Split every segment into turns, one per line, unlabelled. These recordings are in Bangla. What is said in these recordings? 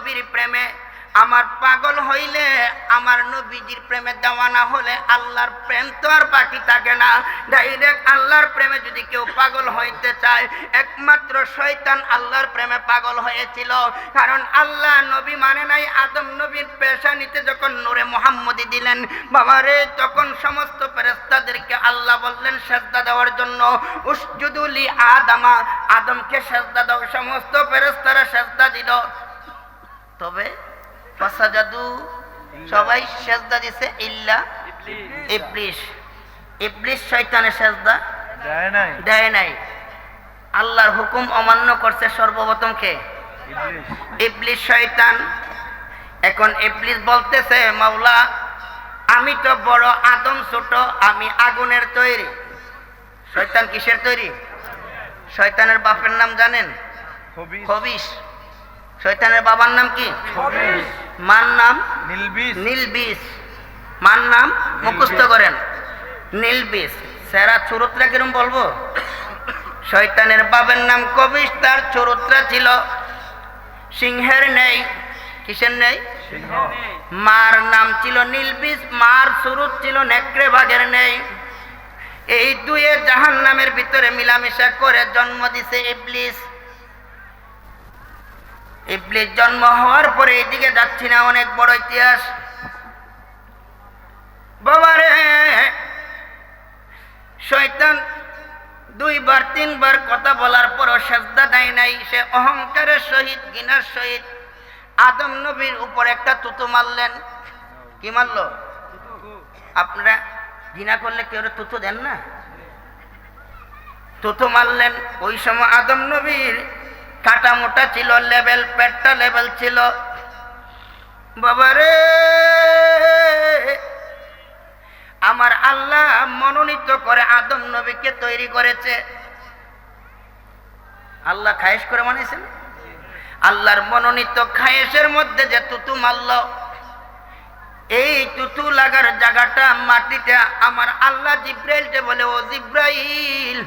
নবীর প্রেমে আমার পাগল হইলে, আমার নবীজির প্রেমে দেওয়ানা হলে আল্লাহর প্রেম তো আর বাকি থাকে না। ডাইরেক্ট আল্লাহর প্রেমে যদি কেউ পাগল হইতে চায়, একমাত্র শয়তান আল্লাহর প্রেমে পাগল হয়েছিল। কারণ আল্লাহ নবী মানে নাই, আদম নবীর পেশানিতে যখন নূরে মুহাম্মদী দিলেন বাবারে, তখন সমস্ত ফেরেশতাদেরকে আল্লাহ বললেন সেজদা দেওয়ার জন্য, উসজুদু লি আদমা, আদমকে সেজদা দাও। সমস্ত ফেরেশতারা সেজদা দিল, তবে ফাসাজাদু সবাই সেজদা দিছে ইল্লা ইবলিস। ইবলিস শয়তানের সেজদা দেয় নাই। আল্লাহর হুকুম অমান্য করছে সর্বপ্রথম কে? ইবলিস, শয়তান। এখন ইবলিস বলতেছে মাওলা আমি তো বড়, আদম ছোট, আমি আগুনের তৈরি। শয়তান কিসের তৈরি? শয়তানের বাপের নাম জানেন? খবিস। শয়তানের বাবার নাম কি? মার নাম নীলবিস। মার নাম মুখস্থ করেন, নীলবিস। সেরা চরিত্রা কিরম বলবো? শয়তানের বাবার নাম কবিস, তার চরিত্রা ছিল সিংহের নেই। কিসের নেই? মার নাম ছিল নীলবিস, মার চরিত্র ছিল নেকড়ে বাঘের নেই। এই দুয়ে জাহান্নামের ভিতরে মিলামিশা করে জন্ম দিছে ইবলিস। ইবলিস জন্ম হওয়ার পরে এইদিকে যাচ্ছি না, অনেক বড় ইতিহাস বাবারে। শয়তান দুইবার তিনবার কথা বলার পরও সেজদা দেয় নাই। সে অহংকারের সহিত, ঘৃণার সহিত আদম নবীর উপর একটা তুতু মারলেন। কি মারলো? আপনারা ঘৃণা করলে কেউ তুতু দেন না? তুতু মারলেন। ওই সময় আদম নবীর কাটা মোটা ছিল, লেভেল, পেটটা লেভেল ছিল বাবারে। আমার আল্লাহ মনোনীত করে আদম নবীকে তৈরি করেছে। আল্লাহ খায়েশ করে মানেছেন। আল্লাহর মনোনীত খায়েশের মধ্যে যে তুতু মারল, এই তুতু লাগার জায়গাটা মাটিটা আমার আল্লাহ জিব্রাইলকে বলে, ও জিব্রাইল,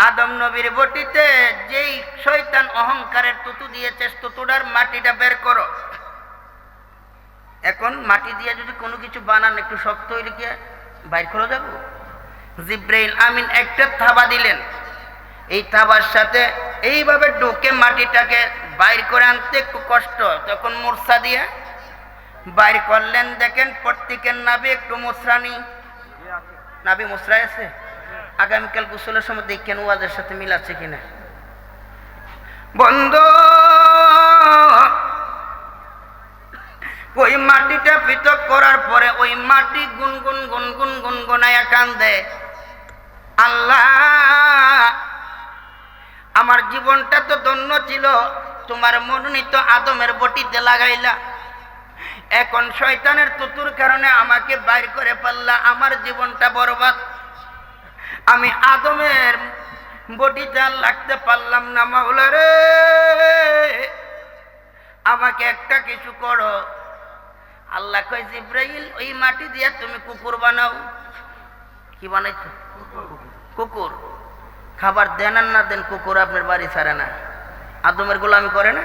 আদম নবীর বটিতে যেই শয়তান অহংকারের তুতু দিয়েছে, তুতুটার মাটিটা বের করো। এখন মাটি দিয়ে যদি কোনো কিছু বানান একটু শক্ত হইলে কি বাইর করে যাব? জিব্রাইল আমিন একটা থাবা দিলেন। এই থাবার সাথে এইভাবে ঢুকে মাটিটাকে বাইর করে আনতে একটু কষ্ট, তখন মূর্ছা দিয়ে বাইর করলেন। দেখেন প্রত্যেকের নাভি একটু মুসরানি, নাভি মুসরাই আছে। আগামীকাল গোসলের সময় দেখেন ওয়াজের সাথে মিল আছে কিনা। বন্ধু, ওই মাটিটা পৃথক করার পরে ওই মাটি গুনগুন গুনগুন গুনগুনায়া কান্দে, আল্লাহ আমার জীবনটা তো ধন্য ছিল, তোমার মনোনীত আদমের বটিতে লাগাইলা, এখন শয়তানের তুতুর কারণে আমাকে বাইর করে ফেললা, আমার জীবনটা বরবাদ। আমি আদমের বটিতে আর লাগতে পারলাম না, মাওলা রে আমাকে একটা কিছু করো। আল্লাহ কয় জিব্রাইল ওই মাটি দিয়ে তুমি কুকুর বানাও। কি বানাইছো? কুকুর। খাবার দেন আর না দেন, কুকুর আপনার বাড়ি ছাড়ে না। আদমের গোলামি করে না?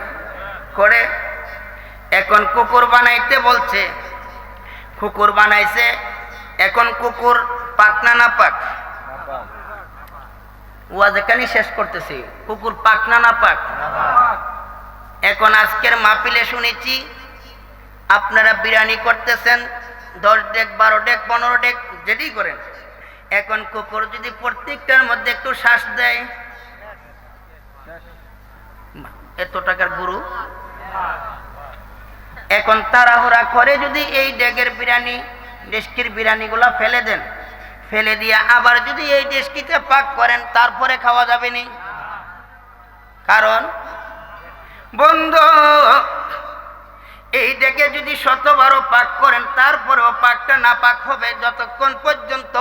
করে। এখন কুকুর বানাইতে বলছে, কুকুর বানাইছে। এখন কুকুর পাক না না পাক? ওয়াজ এখানে শেষ করতেছি। কুকুর পাক না না পাক? এখন আজকের মাহফিলে শুনেছি আপনারা বিরিয়ানি করতেছেন 10 ডেক 12 ডেক 15 ডেক যেটাই করেন। এখন কুকুর যদি প্রত্যেকটার মধ্যে একটু শ্বাস দেয়, এত টাকার গুরু। এখন তাড়াহুড়া করে যদি এই ডেকের বিরিয়ানি, ডেস্কির বিরিয়ানি গুলা ফেলে দেন, ফেলে দিয়ে আবার যদি এই ডেস্কিতে পাক করেন, তারপরে খাওয়া যাবে না। কারণ বন্ধু, এই ডেকে যদি 100 পাক করেন, তারপরেও পাকটা না পাক হবে যতক্ষণ পর্যন্ত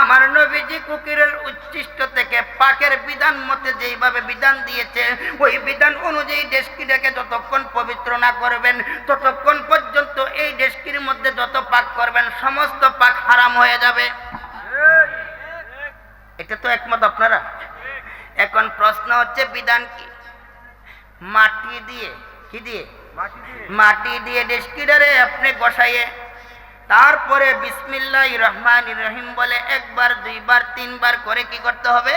আমার নবীজি কুকুরের উচ্ছিষ্ট থেকে পাকের বিধান মতে যেইভাবে বিধান দিয়েছে, ওই বিধান অনুযায়ী ডেস্কিটাকে যতক্ষণ পবিত্র না করবেন, ততক্ষণ পর্যন্ত এই ডেস্কির মধ্যে যত পাক করবেন সমস্ত পাক হারাম হয়ে যাবে। এটা তো একমত আপনারা? এখন প্রশ্ন হচ্ছে বিধান কি? মাটি দিয়ে কি দিয়ে? মাটি দিয়ে ডেস্কিটারে আপনি বসাইয়ে তারপরে বিসমিল্লাহির রহমানির রহিম বলে একবার, দুইবার, তিনবার করে কি করতে হবে?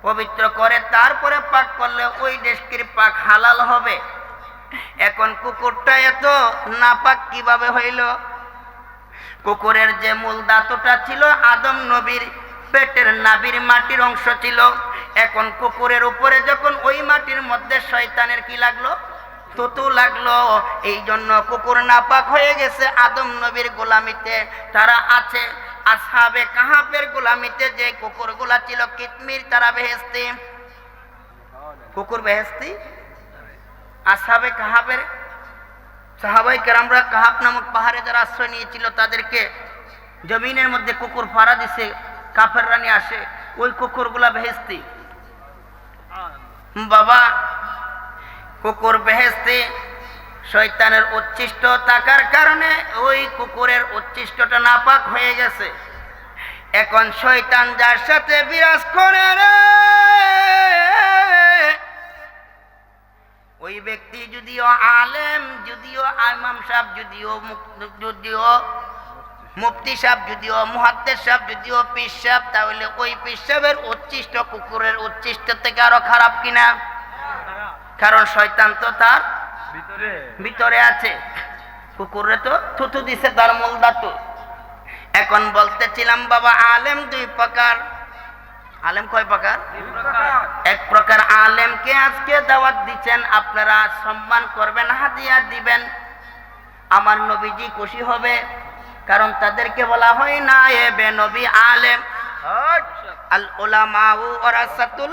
পবিত্র করে তারপরে পাক করলে ওই ডেস্কির পাক হালাল হবে। এখন কুকুরটা এত নাপাক কিভাবে হইল? কুকুরের যে মূল দাঁতটা ছিল আদম নবীর পেটের নাভির মাটির অংশ ছিল। এখন কুকুরের উপরে যখন ওই মাটির মধ্যে শয়তানের কি লাগলো? থুতু লাগলো। এই জন্য কুকুর নাপাক হয়ে গেছে আদম নবীর গোলামিতে। তারা আছে আসহাবে কাহাফের গোলামিতে যে কুকুরগুলা ছিল কিতমির, তারা বেহেশতি। কুকুর বেহেশতি। আসহাবে কাহাফের সাহাবাই কেরামরা কাহাফ নামক পাহাড়ে যারা আশ্রয় নিয়েছিল তাদেরকে জমিনের মধ্যে কুকুর ফাড়া দিছে, কাফেররা নিয়ে আসে, ওই কুকুরগুলা বেহেশতি। বাবা, কুকুর বেহেশতি। শয়তানের উচ্ছিষ্ট থাকার কারণে ওই কুকুরের উচ্ছিষ্টটা নাপাক হয়ে গেছে। এখন শয়তান যার সাথে বিরাজ করে রে, ওই ব্যক্তি যদিও আলেম, যদিও ইমাম সাহেব, যদিও মুফতি সাহেব, যদিও মুহাদ্দিস সাহেব, যদিও পীর সাহেব, তাহলে ওই পীর সাহেবের উচ্ছিষ্ট কুকুরের উচ্ছিষ্ট থেকে আরো খারাপ কিনা? কারণ শয়তান তো তার ভিতরে আছে। কুকুরে তো থুতু দিছে তার মূল দাঁত। এখন বলতেছিলাম বাবা, আলেম দুই প্রকার। আলেম কয় প্রকার? এক প্রকার আলেমকে আজকে দাওয়াত দিচ্ছেন, আপনারা সম্মান করবেন, হাদিয়া দিবেন, আমার নবীজি খুশি হবে। কারণ তাদেরকে বলা হয় নায়েবে নবী আলেম। আল উলামাউ ওয়ারাসাতুল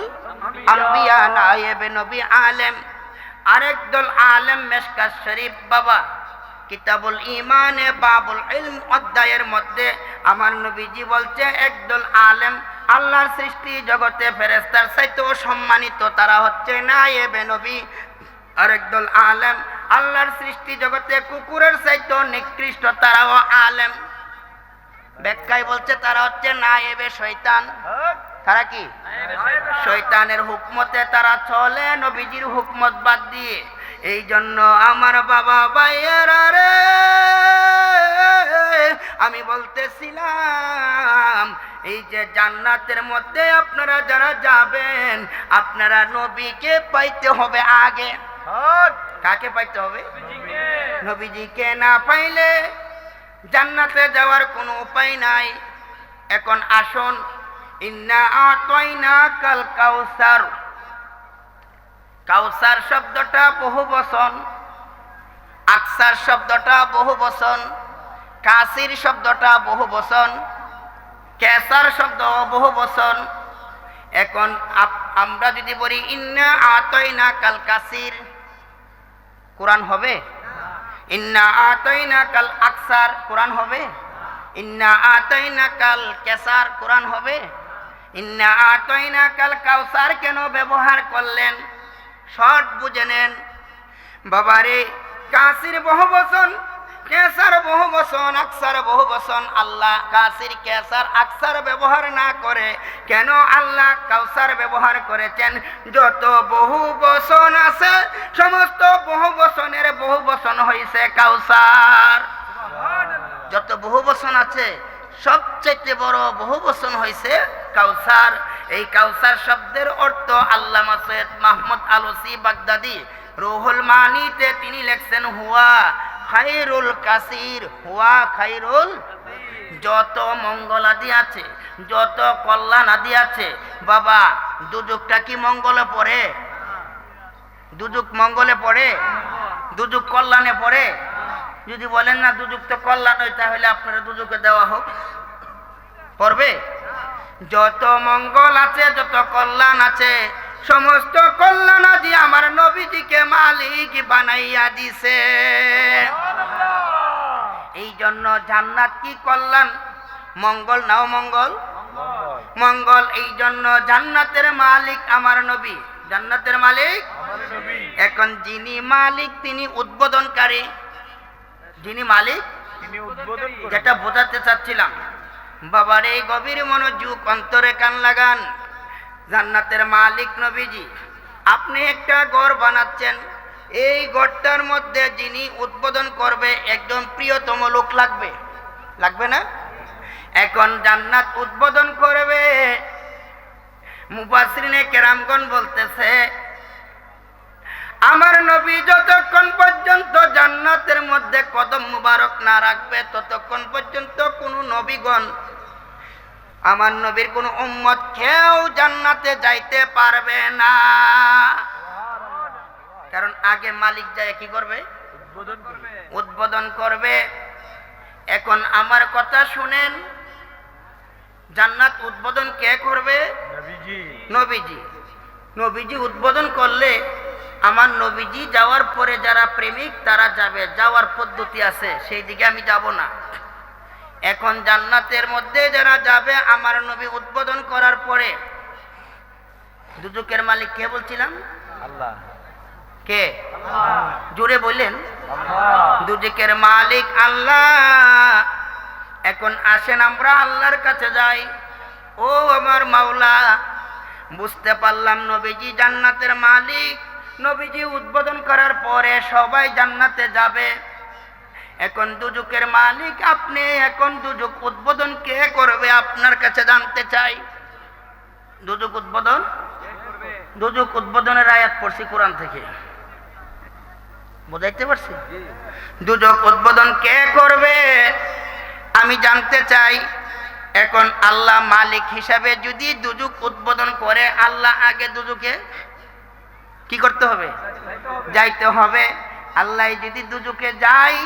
আম্বিয়া, নায়েবে নবী আলেম। আরেক দল আলেম মিশকাত শরীফ বাবা কিতাবুল ঈমানে বাবুল ইলম অধ্যায়ের মধ্যে আমার নবীজি বলছে একদল আলেম আল্লাহর সৃষ্টি জগতে ফেরেশতার চাইতেও সম্মানিত, তারা হচ্ছে নায়েবে নবী। আরেক দল আলেম আল্লাহর সৃষ্টি জগতে কুকুরের চাইতেও নিকৃষ্ট, তারাও আলেম। ব্যাখ্যায় বলছে তারা হচ্ছে নায়েবে শয়তান। তারা কি? শয়তানের হুকমতে তারা চলে, নবীজির হুকমত বাদ দিয়ে। এই জন্য আমার বাবা ভাইয়েরা রে, আমি বলতেছিলাম এই যে জান্নাতের মধ্যে আপনারা যারা যাবেন, আপনারা নবীকে পাইতে হবে আগে। কাকে পাইতে হবে? নবীজিকে না পাইলে জান্নাতে যাওয়ার কোনো উপায় নাই। এখন আসুন, ইন্না আতাইনাকাল কাউসার। কাউসার শব্দটা বহু বচন, আকসার শব্দটা বহু বচন, কাসির শব্দটা বহু বচন, কেসার শব্দ বহু বচন। এখন আমরা যদি বলি ইন্না আতাইনাকাল কাসির, কোরআন হবে? ইন্না আতাইনাকাল আকসার, কোরআন হবে? ইন্না আতাইনাকাল কেসার, কোরআন হবে? ইন্না আতাইনাকাল কাউসার কেন ব্যবহার করলেন? শর্ট বুঝে নেন বাবারে। কাসির বহু বচন, কেসার বহু বচন, আকসার বহু বচন। আল্লাহ কাসির, কেসার, আকসার ব্যবহার না করে কেন আল্লাহ কাউসার ব্যবহার করেছেন? যত বহু বচন আছে সমস্ত বহু বচনের বহু বচন হইছে কাউসার। যত বহু বচন আছে সবচেয়ে বড় বহু বচন হইছে কাউসার। এই কাউসার শব্দের অর্থ আল্লামা সৈয়দ মাহমুদ আলুসি বাগদাদি রুহুল মানিতে তিনি লেখছেন হুয়া খায়রুল কাসির, হুয়া খায়রুল। যত মঙ্গল আদি আছে, যত কল্যাণ আদি আছে বাবা, দুজকটা কি মঙ্গলে পড়ে? দুজক মঙ্গলে পড়ে? দুজক কল্যাণে পড়ে? যদি বলেন না দুজক তো কল্যাণ হয়, তাহলে আপনারা দুজকে দেওয়া হোক, পড়বে? যত মঙ্গল আছে, যত কল্যাণ আছে, সমস্ত কল্যাণ আদি আমার নবীজিকে মালিক বানাইয়া দিছে। এই জন্য জান্নাত কি কল্যাণ, মঙ্গল নাও মঙ্গল, মঙ্গল। এই জন্য জান্নাতের মালিক আমার নবী, জান্নাতের মালিক। এখন যিনি মালিক তিনি উদ্বোধনকারী, যিনি মালিক, যেটা বোঝাতে চাচ্ছিলাম বাবার, এই গভীর মনোযোগ, অন্তরে কান লাগান। জান্নাতের মালিক নবীজি। আপনি একটা ঘর বানাচ্ছেন, এই ঘরটার মধ্যে যিনি উদ্বোধন করবে একজন প্রিয়তম লোক লাগবে, লাগবে না? এখন জান্নাত উদ্বোধন করবে। মুফাসসিরিনে কেরামগণ বলতেছে আমার নবী যতক্ষণ পর্যন্ত জান্নাতের মধ্যে কদম মুবারক না রাখবে ততক্ষণ পর্যন্ত কোনো নবীগণ, আমার নবীর কোনো উম্মত কেউ জান্নাতে যাইতে পারবে না। কারণ আগে মালিক যায় কি করবে? উদ্বোধন করবে। এখন আমার কথা শুনেন, জান্নাত উদ্বোধন কে করবে? নবীজি। নবীজি উদ্বোধন করলে আমার নবীজি যাওয়ার পরে যারা প্রেমিক তারা যাবে, যাওয়ার পদ্ধতি আছে, সেই দিকে আমি যাব না। এখন জান্নাতের মধ্যে যারা যাবে আমার নবী উদ্বোধন করার পরে, দুজকের মালিক কে বলছিলাম? আল্লাহ। কে? জোরে বললেন। দুজকের মালিক আল্লাহ। এখন আসেন আমরা আল্লাহর কাছে যাই। ও আমার মাওলা, বুঝতে পারলাম নবীজি জান্নাতের মালিক। নবীজি উদ্বোধন করার পরে সবাই জান্নাতে যাবে। এখন দুজকের মালিক আপনি, এখন দুজক উদ্বোধন কে করবে আপনার কাছে জানতে চাই। দুজক উদ্বোধন, দুজক উদ্বোধনের আয়াত পড়ছি কোরআন থেকে, বুঝাইতে পারছি? দুজক উদ্বোধন কে করবে আমি জানতে চাই। এখন আল্লাহ মালিক হিসাবে যদি দুজক উদ্বোধন করে, আল্লাহ আগে দুজকে কি করতে হবে? যাইতে হবে। আল্লাহ যদি দুজকে যাই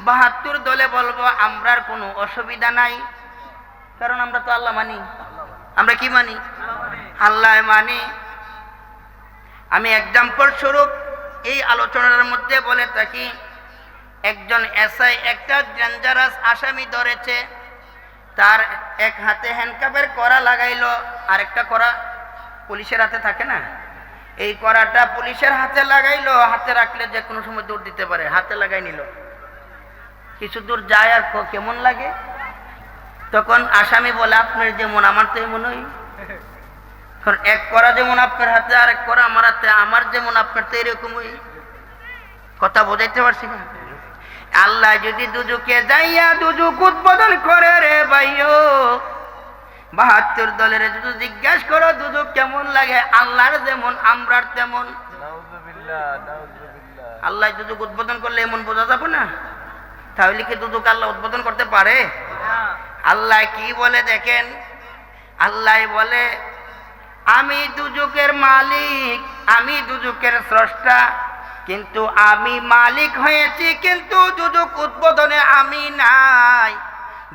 ৭২ দলে বলবো আমরার কোনো অসুবিধা নাই, কারণ আমরা তো আল্লাহ মানি। আমরা কি মানি? আল্লাহ মানি। আমি এক্সাম্পল স্বরূপ এই আলোচনার মধ্যে বলে থাকি, একজন এসআই একটা ডেঞ্জারাস আসামি ধরেছে, তার এক হাতে হ্যান্ডকাপের কড়া লাগাইলো, আরেকটা কড়া পুলিশের হাতে থাকে না, এই কড়াটা পুলিশের হাতে লাগাইলো, হাতে রাখলে যে কোনো সময় দৌড় দিতে পারে, হাতে লাগাই নিল। কিছু দূর যায় আর কেমন লাগে, তখন আসামি বলে আপনার যেমন আমার তো এমনই। কারণ এক কড়া যেমন আপনার হাতে আর এক কড়া আমার হাতে, আমার যেমন আপনার তো এরকমই। কথা বোঝাইতে পারছি না? আল্লাহ যদি দুজকে যাইয়া দুজক উদ্বোধন করে রে ভাইও, ৭২ দলের যদি জিজ্ঞাস করো দুজক কেমন লাগে, আল্লাহর যেমন আমরার তেমন। আল্লাহ দুজক উদ্বোধন করলে এমন বোঝা যাবে না? তাহলে কি দুজক আল্লাহ উদ্বোধন করতে পারে? আল্লাহ কি বলে দেখেন, আল্লাহ বলে আমি দুজকের মালিক, আমি দুজকের স্রষ্টা, কিন্তু আমি মালিক হয়েছি, কিন্তু দুজক উদ্বোধনে আমি নাই।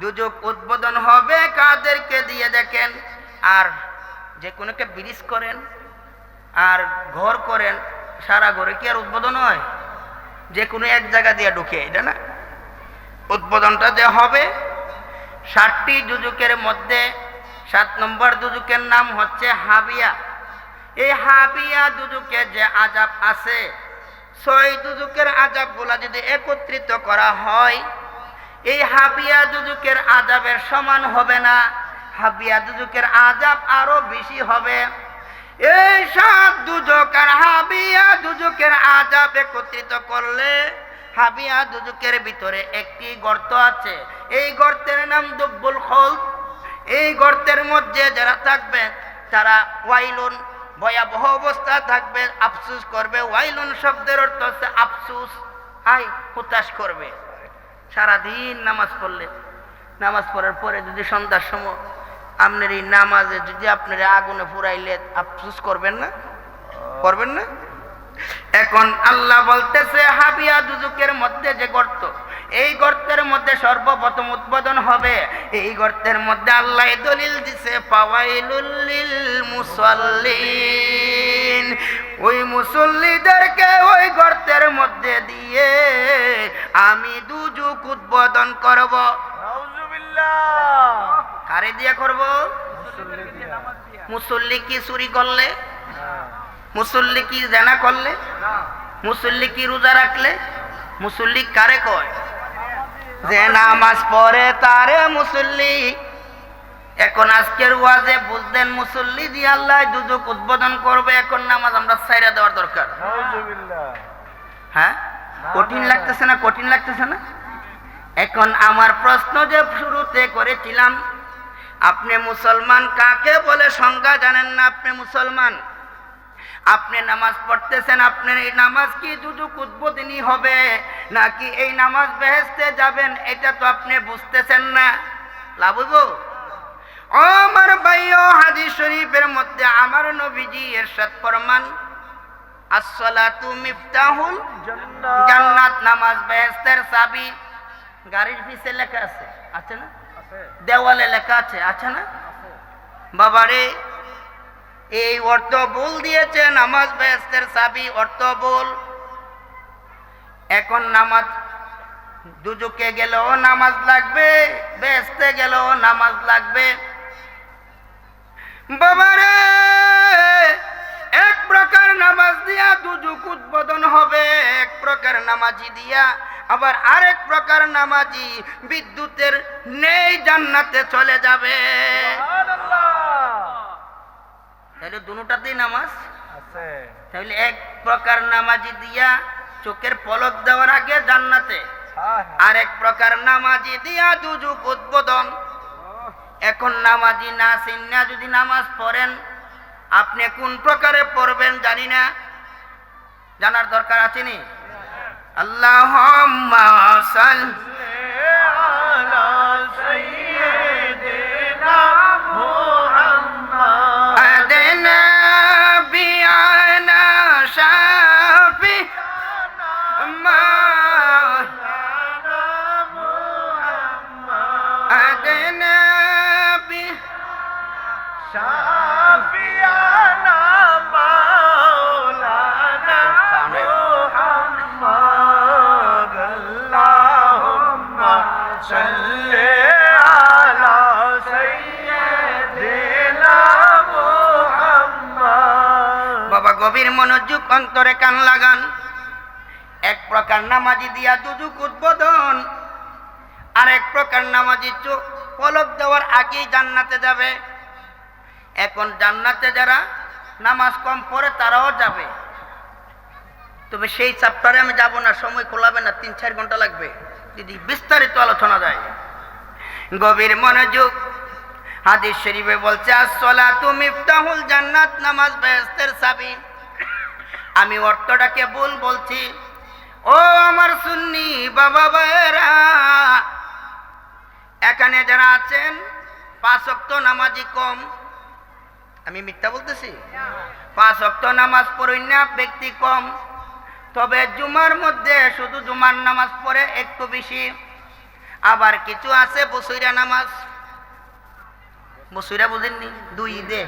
দুজক উদ্বোধন হবে কাদেরকে দিয়ে দেখেন। আর যে কোনোকে ব্রিজ করেন আর ঘর করেন, সারা ঘরে কি আর উদ্বোধন হয়? যে কোনো এক জায়গা দিয়ে ঢুকে, এটা না উদ্বোধনটা যে হবে। 7টি দুজকের মধ্যে 7 নম্বর দুজকের নাম হচ্ছে হাবিয়া। এই হাবিয়া দুজকে যে আযাব আছে, 6 দুজকের আযাব গুলা যদি একত্রিত করা হয়, এই হাবিয়া দুজকের আযাবের সমান হবে না, হাবিয়া দুজকের আযাব আরো বেশি হবে। এই 7 দুজক আর হাবিয়া দুজকের আযাব একত্রিত করলে হাবিয়া দুজকের ভিতরে একটি গর্ত আছে, এই গর্তের নাম দুব্বুল খলদ। এই গর্তের মধ্যে যারা থাকবে তারা ওয়াইলুন, ভয়াবহ অবস্থা থাকবে, আফসুস করবে। ওয়াইলুন শব্দের অর্থ হচ্ছে আফসুস, হাই হতাশ করবে। সারাদিন নামাজ পড়লে, নামাজ পড়ার পরে যদি সন্ধ্যার সময় আপনার এই নামাজে যদি আপনার আগুনে পুরাইলে আফসুস করবেন না? করবেন না? এখন আল্লাহ বলতেছে হাবিয়া দুজকের মধ্যে যে গর্ত, এই গর্তের মধ্যে সর্বপ্রথম উদ্বোধন হবে। এই গর্তের মধ্যে আল্লাহ দলিল দিছে ফাওয়াইলুল লিল মুসাল্লিন, ওই মুসল্লিদেরকে ওই গর্তের মধ্যে দিয়ে আমি দুজক উদ্বোধন করব। নাউজুবিল্লাহ। কারে দিয়ে করব? মুসল্লি কি চুরি করলে? মুসল্লি কি জানা করলে? মুসল্লি কি রোজা রাখলে? মুসল্লি কারে কয়? যে নামাজ পড়ে তারে মুসল্লি। এখন আজকের ওয়াজে বুঝলেন মুসল্লি দিয়ে আল্লাহ দুজক উদ্বোধন করবে। এখন নামাজ আমরা ছাইরা দেওয়ার দরকার। হ্যাঁ, কঠিন লাগতেছে না? কঠিন লাগতেছে না? এখন আমার প্রশ্ন যে শুরুতে করেছিলাম, আপনি মুসলমান কাকে বলে সংজ্ঞা জানেন না? আপনি মুসলমান, আপনি নামাজ পড়তেছেন, আপনার এই নামাজ কি দুদুক উদ্বোধনী হবে নাকি এই নামাজ বেহেশতে যাবেন, এটা তো আপনি বুঝতেছেন না। লাভ হইব? ও আমার ভাইও, হাদিস শরীফের মধ্যে আমার নবীজি ইরশাদ ফরমান, আসসালাতু মিফতাহুল জান্নাত, নামাজ বেহেশতের চাবি। গাড়ির পিছে লেখা আছে, আছে না? দেওয়ালে লেখা আছে, আছে না? বাবারে, এই অর্থ বল দিয়েছে নামাজ বেহেশতের চাবি, অর্থ বল। এখন নামাজ, দুজকে গেলেও নামাজ লাগবে, বেহেশতে গেলেও নামাজ লাগবে। বাবারে, এক প্রকার নামাজ দিয়া দুজক উদ্বোধন হবে, এক প্রকার নামাজি দিয়া আবার আরেক প্রকার নামাজি বিদ্যুতের নেই জান্নাতে চলে যাবে। তাহলে দুটাতেই নামাজ আছে। তাহলে এক প্রকার নামাজি দিয়া চোখের পলক দেওয়ার আগে জান্নাতে, আর এক প্রকার নামাজি দিয়া দুজক উদ্বোধন। এখন নামাজি না চিন্না যদি নামাজ পড়েন, আপনি কোন প্রকারে পড়বেন জানি না, জানার দরকার আছে নি? আল্লাহুম্মা সাল্লি আলা সাইয়্যিদিনা মুহাম্মাদ নাবিয়ানা শাফি'না মাওলানা মুহাম্মাদ নাবি শাফি'না মাওলানা মুহাম্মাদ। আল্লাহুম্মা সাল্লি আলা সাইয়্যিদিনা মুহাম্মাদ। বাবা, গভীর মনোযোগ, অন্তরে কান লাগান। এক প্রকার নামাজি দিয়া দুজক উদ্বোধন, আর এক প্রকার নামাজি চোখ পলক দেওয়ার আগেই জান্নাতে যাবে। এখন জান্নাতে যারা নামাজ কম পড়ে তারাও যাবে, তবে সেই চ্যাপ্টারে আমি যাব না, সময় খোলাবে না, 3-4 ঘন্টা লাগবে যদি বিস্তারিত আলোচনা যায়। গভীর মনোযোগ, হাদিস শরীফে বলছে আসসালাতু মিফতাহুল জান্নাত, নামাজ বেহেশতের চাবি। আমি অর্থটাকে ভুল বলছি। ও আমার সুন্নি বাবা ভাইয়েরা, এখানে যারা আছেন 5 ওয়াক্ত নামাজি কম, আমি মিথ্যা বলতেছি? 5 ওয়াক্ত নামাজ পড়েন না ব্যক্তি কম, তবে জুমার মধ্যে শুধু জুমার নামাজ পড়ে একটু বেশি। আবার কিছু আছে বছরিয়া নামাজ, বছরিয়া বুঝেননি? 2 ঈদে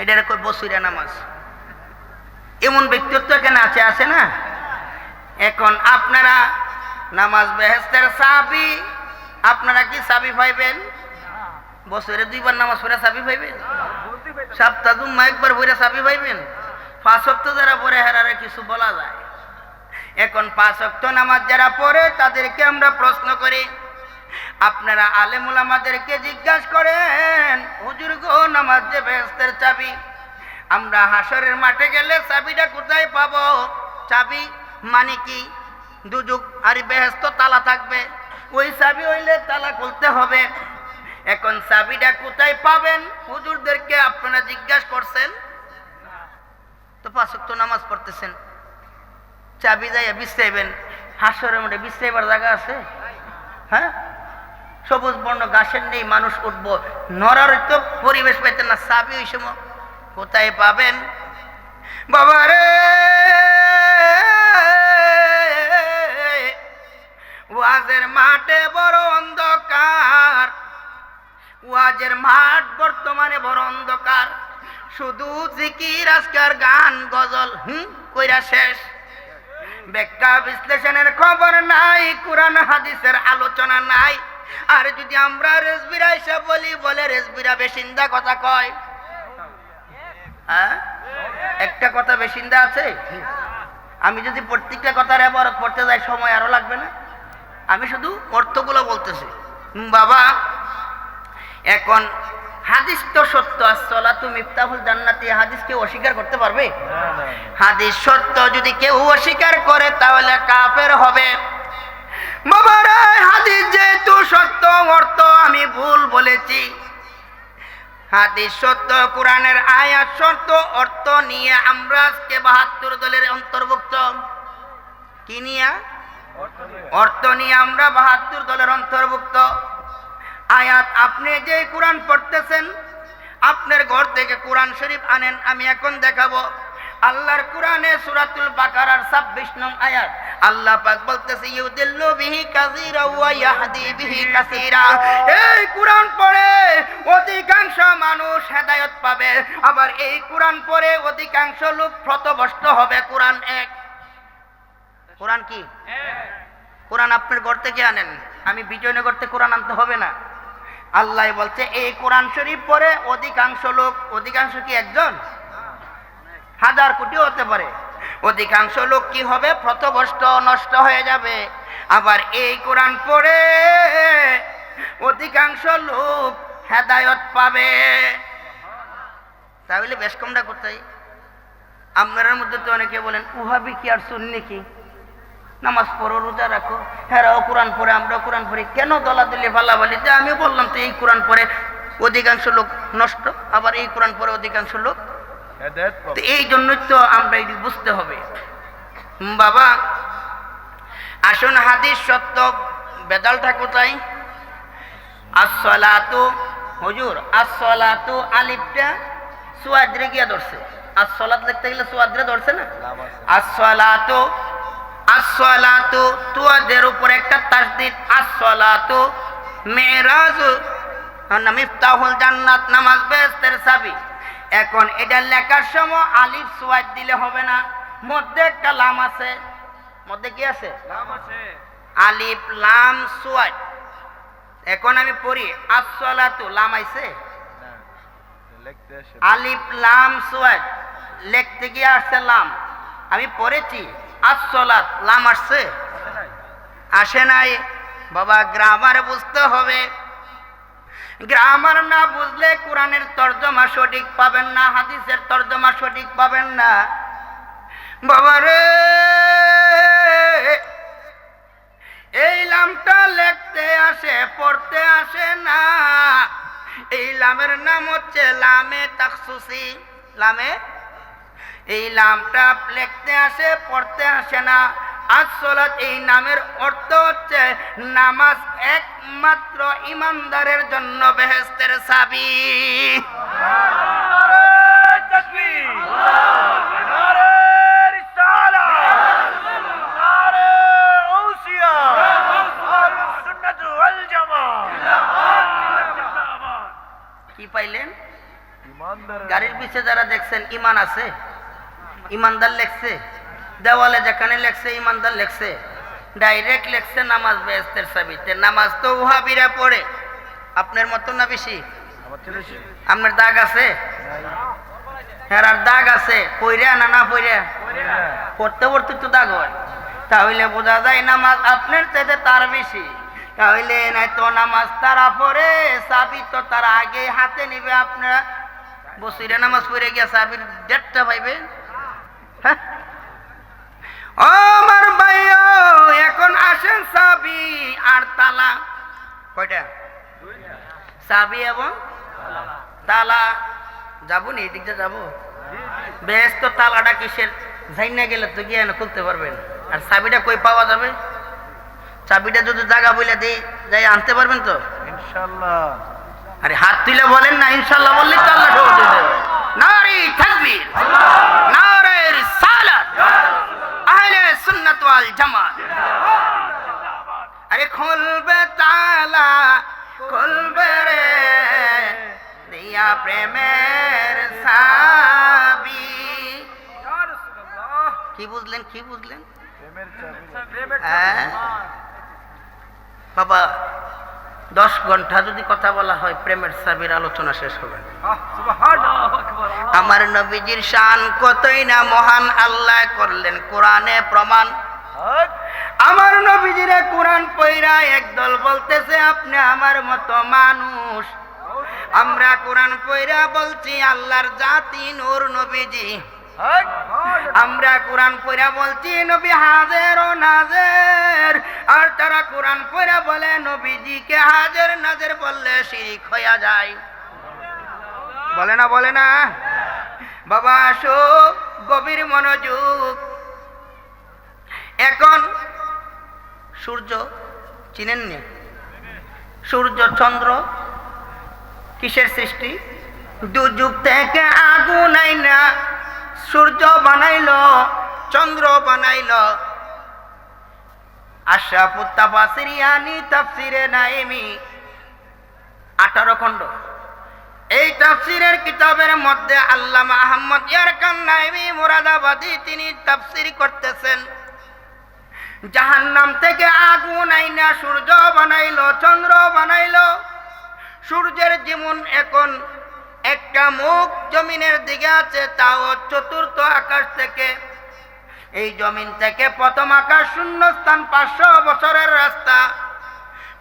এটার কই বছরিয়া নামাজ। এমন ব্যক্তিত্ব এখানে আছে, আছে না? এখন আপনারা নামাজ বেহেশতের চাবি, আপনারা কি চাবি পাইবেন? বছরে 2 বার নামাজ পড়ে চাবি পাইবেন? সপ্তাহ জুম্মা একবার পড়ে চাবি পাইবেন? 5 ওয়াক্ত যারা পড়ে হেরারে কিছু বলা যায়? এখন 5 ওয়াক্ত নামাজ যারা পড়ে তাদেরকে আমরা প্রশ্ন করি, আপনারা আলেম উলামাদেরকে জিজ্ঞাসা করেন, হুজুর গো, নামাজ যে বেহেশতের চাবি, আমরা হাসরের মাঠে গেলে চাবিটা কোথায় পাবো? চাবি মানে কি? দুজক আর বেহেশত তালা থাকবে, ওই চাবি হইলে তালা খুলতে হবে। এখন চাবিটা কোথায় পাবেন? হুজুরদেরকে আপনারা জিজ্ঞাসা করছেন তো 5 ওয়াক্ত নামাজ পড়তেছেন, চাবি যাইয়া বিছাইবেন, হাসরের মধ্যে বিছাইবার জায়গা আছে? হ্যাঁ, সবুজ বর্ণ ঘাসের নেই, মানুষ উঠবো, নড়ার তো পরিবেশ পাইতেন না, চাবি ওই সময় কোথায় পাবেন? বাবারে, ওয়াজের মাঠে বড় অন্ধকার, ওয়াজের মাঠ বর্তমানে বড় অন্ধকার, শুধু জিকির আজকার গান গজল কইরা শেষ, ব্যাখ্যা বিশ্লেষণের খবর নাই, কোরআন হাদিসের আলোচনা নাই। আর যদি আমরা রেজবিরা এসে বলি, বলে রেজবিরা বেশিন্দা কথা কয়। হ্যাঁ, একটা কথা বেশিন্দা আছে। আমি যদি প্রত্যেকটা কথার এবারত পড়তে যাই সময় আরো লাগবে না? আমি শুধু অর্থগুলো বলতেছি। বাবা, এখন হাদিস তো সত্য, আসসালাতু মিফতাহুল জান্নাতি, হাদিস কেউ অস্বীকার করতে পারবে? হাদিস সত্য, যদি কেউ অস্বীকার করে তাহলে কাফের হবে। বাবারা, হাদিস যেহেতু সত্য, অর্থ আমি ভুল বলেছি। হাদিস সত্য, কোরআনের আয়াত সত্য, অর্থ নিয়ে আমরা আজকে ৭২ দলের অন্তর্ভুক্ত। কি নিয়ে? অর্থ নিয়ে আমরা ৭২ দলের অন্তর্ভুক্ত। আয়াত, আপনি যে কোরআন পড়তেছেন, আপনার ঘর থেকে কোরআন শরীফ আনেন, আমি এখন দেখাবো। আল্লাহর কোরআনে সূরাতুল বাকারার ২৬ নং আয়াত আল্লাহ পাক বলতেছে, ইউদিল্লু বিহি কাসীরা ওয়া ইয়াহদি বিহি কাসীরা। এই কোরআন পড়ে অধিকাংশ মানুষ হেদায়েত পাবে, আবার এই কোরআন পড়ে অধিকাংশ লোক পথভ্রষ্ট হবে। কোরআন এক। কোরআন কি? কোরআন আপনার ঘর থেকে আনেন, আমি বিজয়নগর থেকে কোরআন আনতে হবে না। আল্লাহ বলছে এই কোরআন শরীফ পড়ে অধিকাংশ লোক, অধিকাংশ কি একজন? হাজার কোটিও হতে পারে। অধিকাংশ লোক কি হবে? পথভ্রষ্ট, নষ্ট হয়ে যাবে। আবার এই কোরআন পড়ে অধিকাংশ লোক হেদায়েত পাবে। তাহলে বেশ কমটা কোথায়? আপনার মধ্যে তো অনেকে বলেন ওহাবি কি আর সুন্নি কি, নামাজ পড়ো, রোজা রাখো, হেরাও কোরআন পড়ে, আমরাও কোরআন পড়ি, কেন দলাদলি ফালাফালি? যে আমি বললাম তো এই কোরআন পড়ে অধিকাংশ লোক নষ্ট, আবার এই কোরআন পড়ে অধিকাংশ লোক। এই জন্যই তো আমরা এটি বুঝতে হবে। বাবা আসুন, হাদিস সত্য, বেদালটা কোথায়? আসসালাতু, হুজুর আসসালাতু আলিফটা সুয়াদরে গিয়া ধরছে। আসসালাত লিখতে গেলে সুয়াদরে ধরছে না? আসসালাতু, আসসালাতু তুয়াদের উপর একটা তাসদীদ, আসসালাতু মেরাজ না মিফতাহুল জান্নাত, নামাজ বেহেশতের চাবি। এখন এটা লেখার সময় আলিফ সুয়াদ দিলে হবে না, মধ্যে একটা লাম আছে। মধ্যে কি আছে? লাম আছে। আলিফ লাম সুয়াদ। এখন আমি পড়ি আসসালাতু, লাম আইছে? আলিফ লাম সুয়াদ, লিখতে গিয়ে আসছে লাম। আমি পড়েছি আসসালাত, লাম আসছে? আসে নাই। বাবা গ্রামার বুঝতে হবে। গ্রামার না বুঝলে কোরআনের তর্জমা সঠিক পাবেন না, হাদিসের তর্জমা সঠিক পাবেন না। বাবারে, এই লামটা লিখতে আসে, পড়তে আসে না। এই লামের নাম হচ্ছে লামে তাখসুসি। লামে, এই লামটা লিখতে আসে, পড়তে আসে না। আসসালাত এই নামের অর্থ হচ্ছে নামাজ একমাত্র ইমানদারের জন্য বেহেশতের চাবি। কি পাইলেন? গাড়ির পিছে যারা দেখছেন ইমান আছে, ইমানদার লেখছে, দেওয়ালে যেখানে লেখছে ইমানদার লেখছে, ডাইরেক্ট লেখছে নামাজ বেহেশতের চাবিতে। নামাজ তো ওহাবিরা পড়ে, আপনার মতো না বেশি? আপনার দাগ আছে? হেরার দাগ আছে, পইরা না না পইরা? পড়তে পড়তে তো দাগ হয়। তাহলে বোঝা যায় নামাজ আপনার চাইতে তার বেশি। তাহলে নাই তো নামাজ তারা পড়ে, চাবি তো তারা আগে হাতে নিবে। আপনারা বসিরে নামাজ পড়ে গিয়া চাবির ডেটটা পাইবেন? হ্যাঁ, ও আমার ভাইও, এখন আসেন চাবি আর তালা। কয়টা? চাবি এবং তালা। যাবো নি, এদিকটা যাবো। বেশ, তো তালাটা কিসের? যাইনা গেলে তো গিয়ে খুলতে পারবেন। আর চাবিটা কই পাওয়া যাবে? চাবিটা যদি জায়গা বলে দিই, যাই আনতে পারবেন তো ইনশাআল্লাহ? আরে হাত তুলে বলেন না, ইনশাআল্লাহ বললে তো আল্লাহ ঢোল দিবে। নারে তাকবীর, নারে রিসালাত, আহলে সুন্নাত ওয়াল জামাত। আরে খুলবে তালা, খুলবে রে দিয়া প্রেমের চাবি। কি বুঝলেন? কি বুঝলেন? বাবা 10 ঘন্টা যদি কথা বলা হয়, প্রেমের চাবির আলোচনা শেষ হবে। আমার নবীজির শান কতই না মহান, আল্লাহ করলেন কোরআনে প্রমাণ। আমার নবীজিরে কোরআন পয়রা একদল বলতেছে আপনি আমার মতো মানুষ। আমরা কোরআন পড়া বলছি আল্লাহর জাতি নূর নবীজি। আমরা কোরআন পড়া বলছি নবী হাজের ও নাজের, আর তারা কোরআন পড়া বলে নবীজিকে হাজের নাজের বললে শিরক হয়ে যায়। বলে না বলে না? বাবা আসো, গভীর মনোযোগ। এখন সূর্য চিনেননি? সূর্য চন্দ্র কিসের সৃষ্টি? দুযুগ থেকে আগুন আইনা সূর্য বানাইলো, চন্দ্র বানাইলো। আশরাফুত তাফসিরিয়ানি তাফসিরে নাইমি 18 খণ্ড। এই তাফসিরের কিতাবের মধ্যে আল্লামা আহমদ ইয়ারকান নাইমি মুরাদাবাদী তিনি তাফসির করতেছেন, জাহান্নাম থেকে আগুন আইনা সূর্য বানাইলো, চন্দ্র বানাইলো। সূর্যের যেমন এখন একটা মুখ জমিনের দিকে আছে, তাও চতুর্থ আকাশ থেকে। এই জমিন থেকে প্রথম আকাশ শূন্যস্থান 500 বছরের রাস্তা।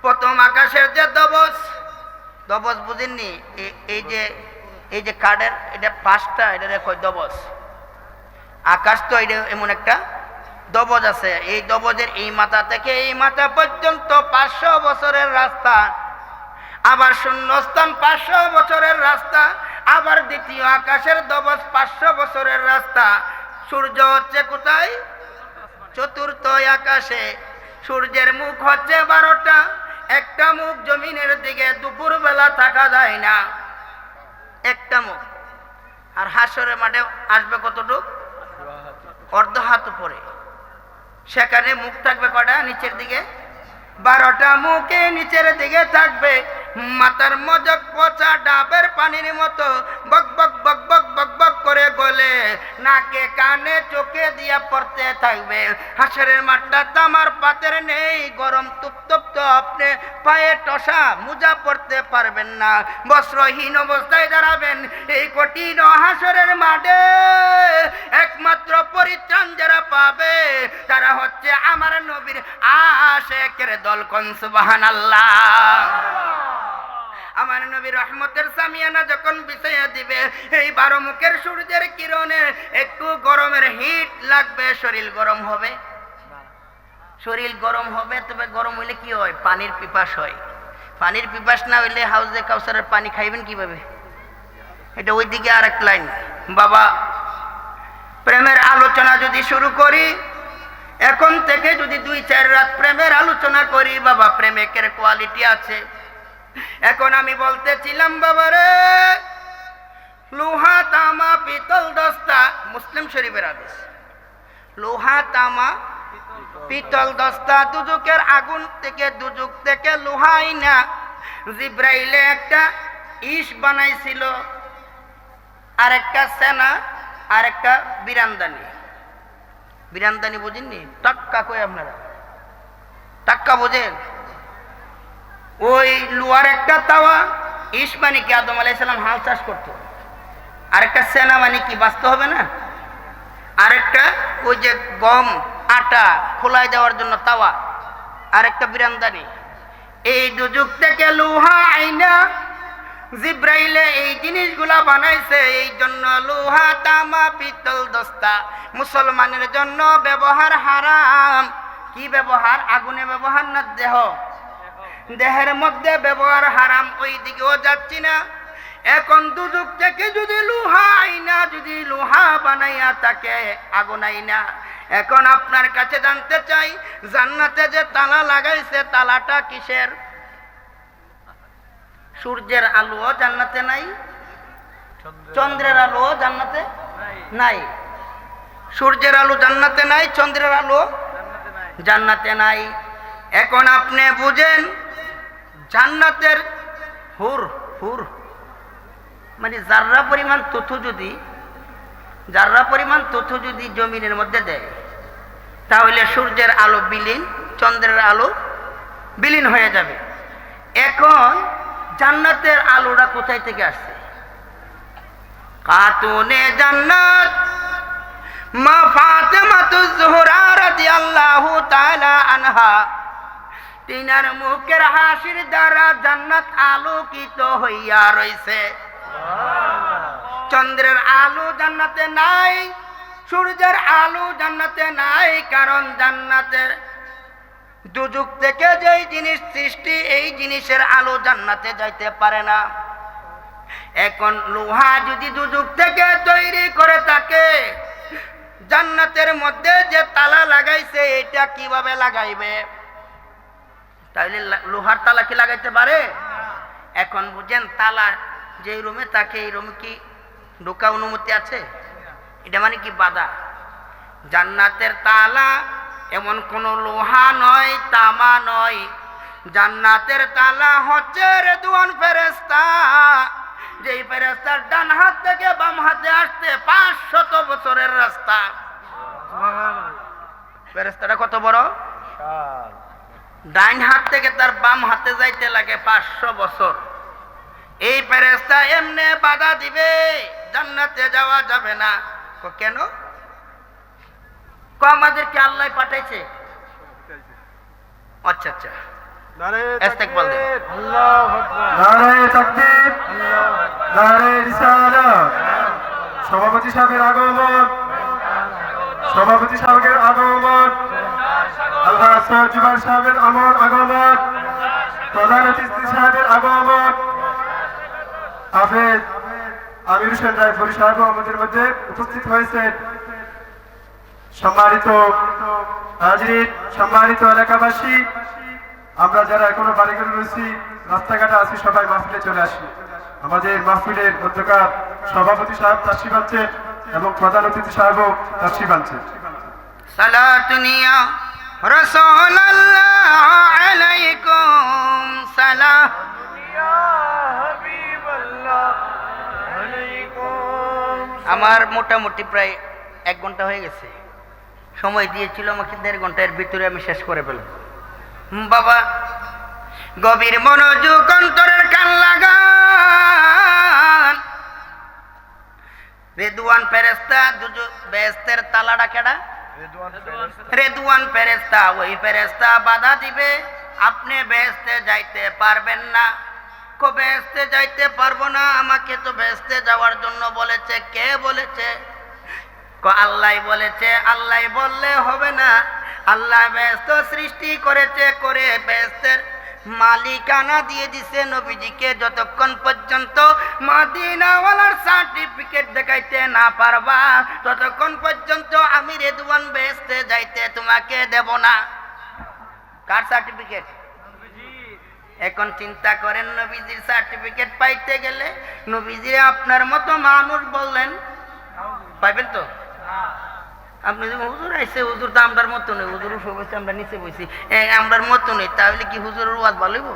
প্রথম আকাশের যে দবস বুঝেননি? এই যে কার্ডের এটা 5টা, এটা কয় দবস। আকাশ তো এটা এমন একটা দবজ আছে, এই দবজের এই মাথা থেকে এই মাথা পর্যন্ত 500 বছরের রাস্তা। আবার শূন্যস্থান 500 বছরের রাস্তা। আবার দ্বিতীয় আকাশের দবজ 500 বছরের রাস্তা। সূর্য হচ্ছে কোথায়? চতুর্থ আকাশে। সূর্যের মুখ হচ্ছে 12টা। একটা মুখ জমিনের দিকে দুপুর বেলা থাকা যায় না, একটা মুখ। আর হাসরের মাঠে আসবে কতটুক? অর্ধ হাত উপরে। সেখানে মুখ থাকবে কটা? নিচের দিকে 12টা মুখে নিচের দিকে থাকবে। মাথার মজক পচা ডাবের পানির মতো বক বক বক বক বক বক করে গলে নাকে কানে চোখে দিয়া পড়তে থাকবে। হাসরের মাঠটা তামার পাতের নেই, গরম তুপ্তপ্ত, আপনি পায়ে টসা মোজা পড়তে পারবেন না, বস্ত্রহীন অবস্থায় দাঁড়াবেন। এই কঠিন হাসরের মাঠে একমাত্র পরিত্রাণ যারা পাবে তারা হচ্ছে আমার নবীর আশিকের দল। কোন সুবহানাল্লাহ। আমার নবী রহমতের সামিয়ানা যখন বিছাইয়া দিবে, এই 12 মুখের সূর্যের কিরণে একটু গরমের হিট লাগবে, শরীর গরম হবে। শরীর গরম হবে, তবে গরম হইলে কি হয়? পানির পিপাস হয়। পানির পিপাস না হইলে হাউজে কাউসারের পানি খাইবেন কিভাবে? এটা ওইদিকে আরেক লাইন। বাবা, প্রেমের আলোচনা যদি শুরু করি, এখন থেকে যদি 2-4 রাত প্রেমের আলোচনা করি, বাবা প্রেমিকের কোয়ালিটি আছে। এখন আমি বলতেছিলাম বাবারে, লোহা তামা পিতল দস্তা, মুসলিম শরীফের হাদিস। লোহা তামা পিতল দস্তা দুজকের আগুন থেকে, দুজক থেকে লোহা আইনা জিব্রাইলে একটা ইশ বানাইছিল, আর একটা সেনা, আর একটা বিরান্দানি। বিরান্দানি বুঝেননি? টাক্কা কই আপনারা? টাক্কা বোঝেন? ওই লোহার একটা তাওয়া, ইস মানে কি আদম আলাইহিস সালাম হাল চাষ করতো। আরেকটা সেনা মানে কি বাঁচতে হবে না? আরেকটা ওই যে গম আটা খোলাই দেওয়ার জন্য তাওয়া, আরেকটা বিরান্দানি। এই দুযুগ থেকে লোহা আইনা জিব্রাইলে এই জিনিসগুলা বানাইছে। এই জন্য লোহা তামা পিতল দস্তা মুসলমানের জন্য ব্যবহার হারাম। কি ব্যবহার? আগুনে ব্যবহার না দেহ? দেহের মধ্যে ব্যবহার হারাম। ওই দিকেও যাচ্ছি না। এখন দুযুগ থেকে যদি লোহা আইনা, যদি লোহা বানাইয়া থাকে, আগুন আইনা। এখন আপনার কাছে জানতে চাই, জান্নাতে যে তালা লাগাইছে, তালাটা কিসের? সূর্যের আলোও জান্নাতে নাই, চন্দ্রের আলোও জান্নাতে নাই। সূর্যের আলো জান্নাতে নাই, চন্দ্রের আলো জান্নাতে নাই। এখন আপনি বুঝেন, জান্নাতের হুর হুর মানে জাররা পরিমাণ তথ্য যদি জমিনের মধ্যে দেয়, তাহলে সূর্যের আলো বিলীন, চন্দ্রের আলো বিলীন হয়ে যাবে। এখন জান্নাতের আলোটা কোথায় থেকে আসছে? খাতুনে জান্নাত মা ফাতেমাতুজ জোহরা রাদিয়াল্লাহু তাআলা আনহা, তিনার মুখের হাসির দ্বারা জান্নাত আলোকিত হইয়া রইছে। চন্দ্রের আলো জান্নাতে নাই, সূর্যের আলো জান্নাতে নাই, কারণ জান্নাতের দুজক থেকে যেই জিনিস সৃষ্টি এই জিনিসের আলো জান্নাতে যাইতে পারে না। এখন লোহা যদি দুজক থেকে তৈরি করে থাকে, জান্নাতের মধ্যে যে তালা লাগাইছে এটা কিভাবে লাগাইবে? তাইলে লোহার তালা কি লাগাইতে পারে? এখন বুঝেন, তালা যে রুমে থাকে এই রুমে কি ঢোকা অনুমতি আছে? এটা মানে কি বাধা। জান্নাতের তালা এমন কোন লোহা নয়, তামা নয়। জান্নাতের তালা হচ্ছে রেদওয়ান ফেরেশতা, যেই ফেরেশতার ডান হাত থেকে বাম হাতে আসতে 500 বছরের রাস্তা। ফেরেশতাটা কত বড়? ডান হাত থেকে তার বাম হাতে যাইতে লাগে 500 বছর। এই ফেরেশতা এমনে বাধা দিবে, জান্নাতে যাওয়া যাবে না। কেন? আমাদেরকে আল্লাহ পাঠাইছে। আচ্ছা আচ্ছা, ইস্তেকবাল দেন। আল্লাহু আকবার, নারে তাকবীর, নারে রিসালাত। সভাপতি সাহেবের আগমন, সভাপতি সাহেবের আগমন, আল্লাহ সজিবার সাহেবের আগমন, প্রধান অতিথি সাহেবের আগমন, হাফেজ আমির হোসেন রায়পুরি সাহেব আমাদের মধ্যে উপস্থিত হয়েছেন। সম্মানিত হাজরিন, সম্মানিত এলাকাবাসী, আমরা যারা এখনো বাড়িঘরে রয়েছি, রাস্তাঘাটে আছি, সবাই মাহফিলে চলে আসি। আমাদের মাহফিলের মধ্যকার সভাপতি সাহেব তাশরিফ আনছেন এবং প্রধান অতিথি সাহেবও তাশরিফ আনছেন। সালাতুনিয়া রাসূলুল্লাহ আলাইকুম সালাম, ইয়া হাবিবাল্লাহ আলাইকুম। আমার মোটামুটি প্রায় 1 ঘন্টা হয়ে গেছে। সময় দিয়েছিল আমাকে 1.5 ঘন্টার ভিতরে আমি শেষ করে ফেলব। বাবা, গভীর মনোযোগ, অন্তরের কান লাগান। রেদওয়ান ফেরেশতা, বেহেশতের তালাটা কেডা? রেদওয়ান ফেরেশতা। ওই ফেরেশতা বাধা দিবে, আপনি বেহেশতে যাইতে পারবেন না। বেহেশতে যাইতে পারবো না? আমাকে তো বেহেশতে যাওয়ার জন্য বলেছে। কে বলেছে? আল্লাহ বলেছে। আল্লাহ বললে হবে না। আল্লাহ বেহেশত সৃষ্টি করেছে, করে বেহেশতের মালিকানা দিয়ে দিছে নবীজিকে। যতক্ষণ পর্যন্ত মদিনাওয়ালার সার্টিফিকেট দেখাইতে না পারবা, ততক্ষণ পর্যন্ত আমি রেদওয়ান বেহেশতে যাইতে তোমাকে দেব না। কার সার্টিফিকেট? এখন চিন্তা করেন, নবীজির সার্টিফিকেট পাইতে গেলে নবীজি আপনার মতো মানুষ বললেন, পাইবেন তো? আপনি হুজুর আইসে, হুজুর তো আমরার মতো নেই, হুজুর উপরে বসে আমরা নিচে বসি, আমরার মতো নেই, তাহলে কি হুজুরের ওয়াজ ভালো হইব?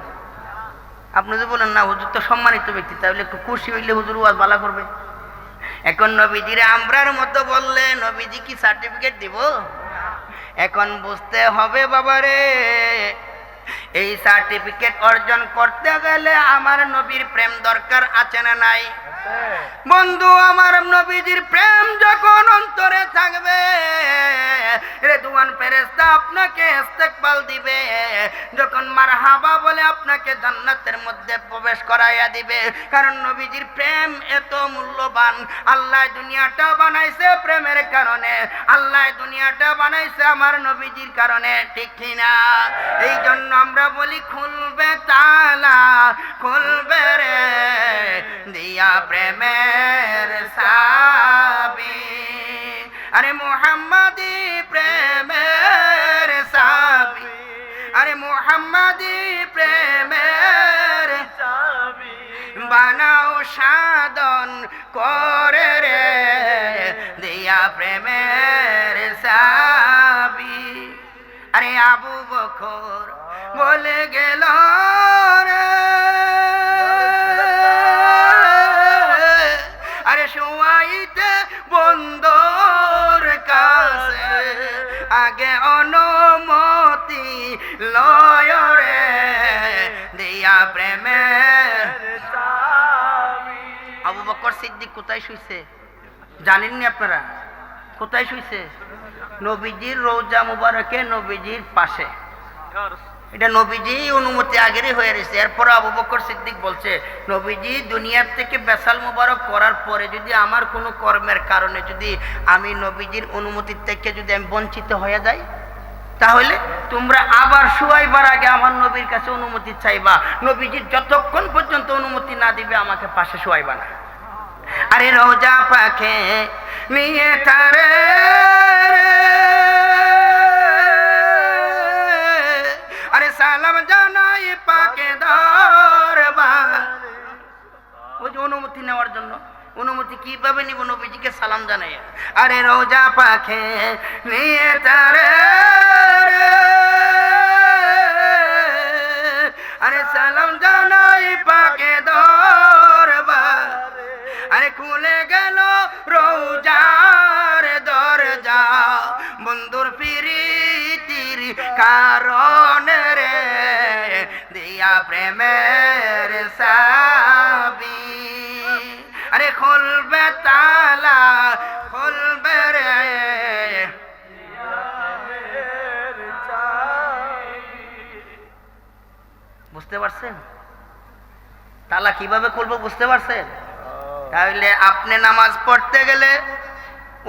আপনি যদি বলেন না হুজুর তো সম্মানিত ব্যক্তি, তাহলে একটু খুশি হইলে হুজুর ওয়াজ ভালো করবে। এখন নবীজিরে আমরার মতো বললে নবীজি কি সার্টিফিকেট দিব? এখন বুঝতে হবে বাবারে, এই সার্টিফিকেট অর্জন করতে গেলে আমার নবীর প্রেম দরকার আছে না নাই? বন্ধু, আমার নবীজির প্রেম যখন অন্তরে থাকবে, রেদওয়ান ফেরেশতা আপনাকে ইস্তেকবাল দিবে। যখন মারহাবা বলে আপনাকে জান্নাতের মধ্যে প্রবেশ করাইয়া দিবে। কারণ নবীজির প্রেম এত মূল্যবান। আল্লাহ দুনিয়াটা বানাইছে প্রেমের কারণে, আল্লাহ দুনিয়াটা বানাইছে আমার নবীজির কারণে, ঠিক কিনা? এই জন্য আমরা বলি, খুলবে তালা, খুলবে রে দিয়া প্রেমের সাবি। আরে মুহাম্মাদি প্রেমের সাবি, আরে মুহাম্মাদি প্রেমের সাবি, বানাও সাধন করে রে দিয়া প্রেমের সাবি। আরে আবু বকর বলে গেল রে, আরে শুয়াইতে বন্দর কাছে, আগে অনুমতি লয় রে দিয়া প্রেমের সাবি। আবু বকর সিদ্দিক কোথায় শুইছে জানেননি আপনারা? কোথায় শুইছে? নবীজির রওজা মুবারকে, নবীজির পাশে। এটা নবীজি অনুমতি আগেরই হয়ে রয়েছে। এরপর আবু বকর সিদ্দিক বলছে, নবীজি দুনিয়ার থেকে বেসাল মোবারক করার পরে যদি আমার কোনো কর্মের কারণে যদি আমি নবীজির অনুমতির থেকে যদি আমি বঞ্চিত হয়ে যাই, তাহলে তোমরা আবার শুয়াইবার আগে আমার নবীর কাছে অনুমতি চাইবা। নবীজির যতক্ষণ পর্যন্ত অনুমতি না দিবে আমাকে পাশে শুয়াইবা না। আরে রোজা পাখে নিয়ে তারে আরে সালাম জানাই পাকে দরবার। ওই যে অনুমতি নেওয়ার জন্য, অনুমতি কিভাবে নিব? নবীজিকে সালাম জানাই। আরে রোজা পাখে নিয়ে তারে আরে সালাম জানাই পাকে দরবার। আরে খুলে গেল রোজার দরজা, বন্ধুর প্রীতির কারণে রে দিয়া প্রেমের চাবি। আরে খুলবে তালা খুলবে রে, বুঝতে পারছেন? তালা কিভাবে খুলবো বুঝতে পারছেন? তাহলে আপনি নামাজ পড়তে গেলে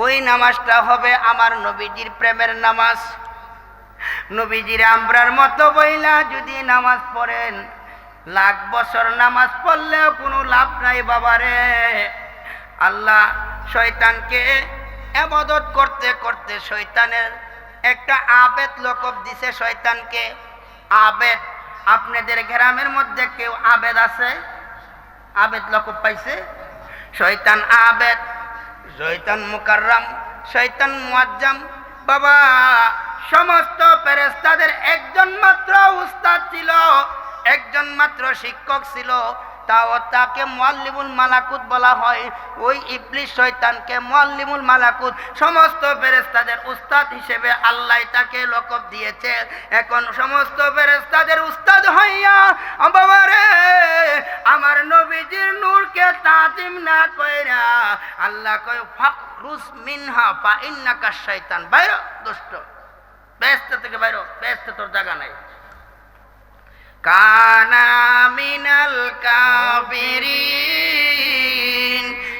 ওই নামাজটা হবে আমার নবীজির প্রেমের নামাজ। নবীজির আমরার মতো বইলা যদি নামাজ পড়েন, লাখ বছর নামাজ পড়লেও কোনো লাভ নাই বাবারে। আল্লাহ শয়তানকে ইবাদত করতে করতে শয়তানের একটা আবেদ লকব দিছে শয়তানকে। আবেদ, আপনাদের গ্রামের মধ্যে কেউ আবেদ আছে? আবেদ লকব পাইছে? শয়তান আবেদ, শয়তান মুকাররম, শয়তান মুআজ্জাম। বাবা, সমস্ত ফেরেশতাদের একজন মাত্র উস্তাদ ছিল, একজন মাত্র শিক্ষক ছিল, তাও তাকে মুআল্লিমুল মালাকুত বলা হয়। ওই ইবলিস শয়তানকে মুআল্লিমুল মালাকুত, সমস্ত ফেরেশতাদের উস্তাদ হিসেবে আল্লাহ তাকে লকব দিয়েছে। এখন সমস্ত ফেরেশতাদের উস্তাদ হইয়া বাবারে আমার নবীজির নূরকে তাজিম না কইরা আল্লাহ কয় ফাখরুজ মিনহা ফা ইন্নাকা শাইতান, বাইরে দুষ্ট, বেহেশত থেকে বাইরে, বেহেশতে তোর জায়গা নাই। কানা মিনাল কাফিরিন,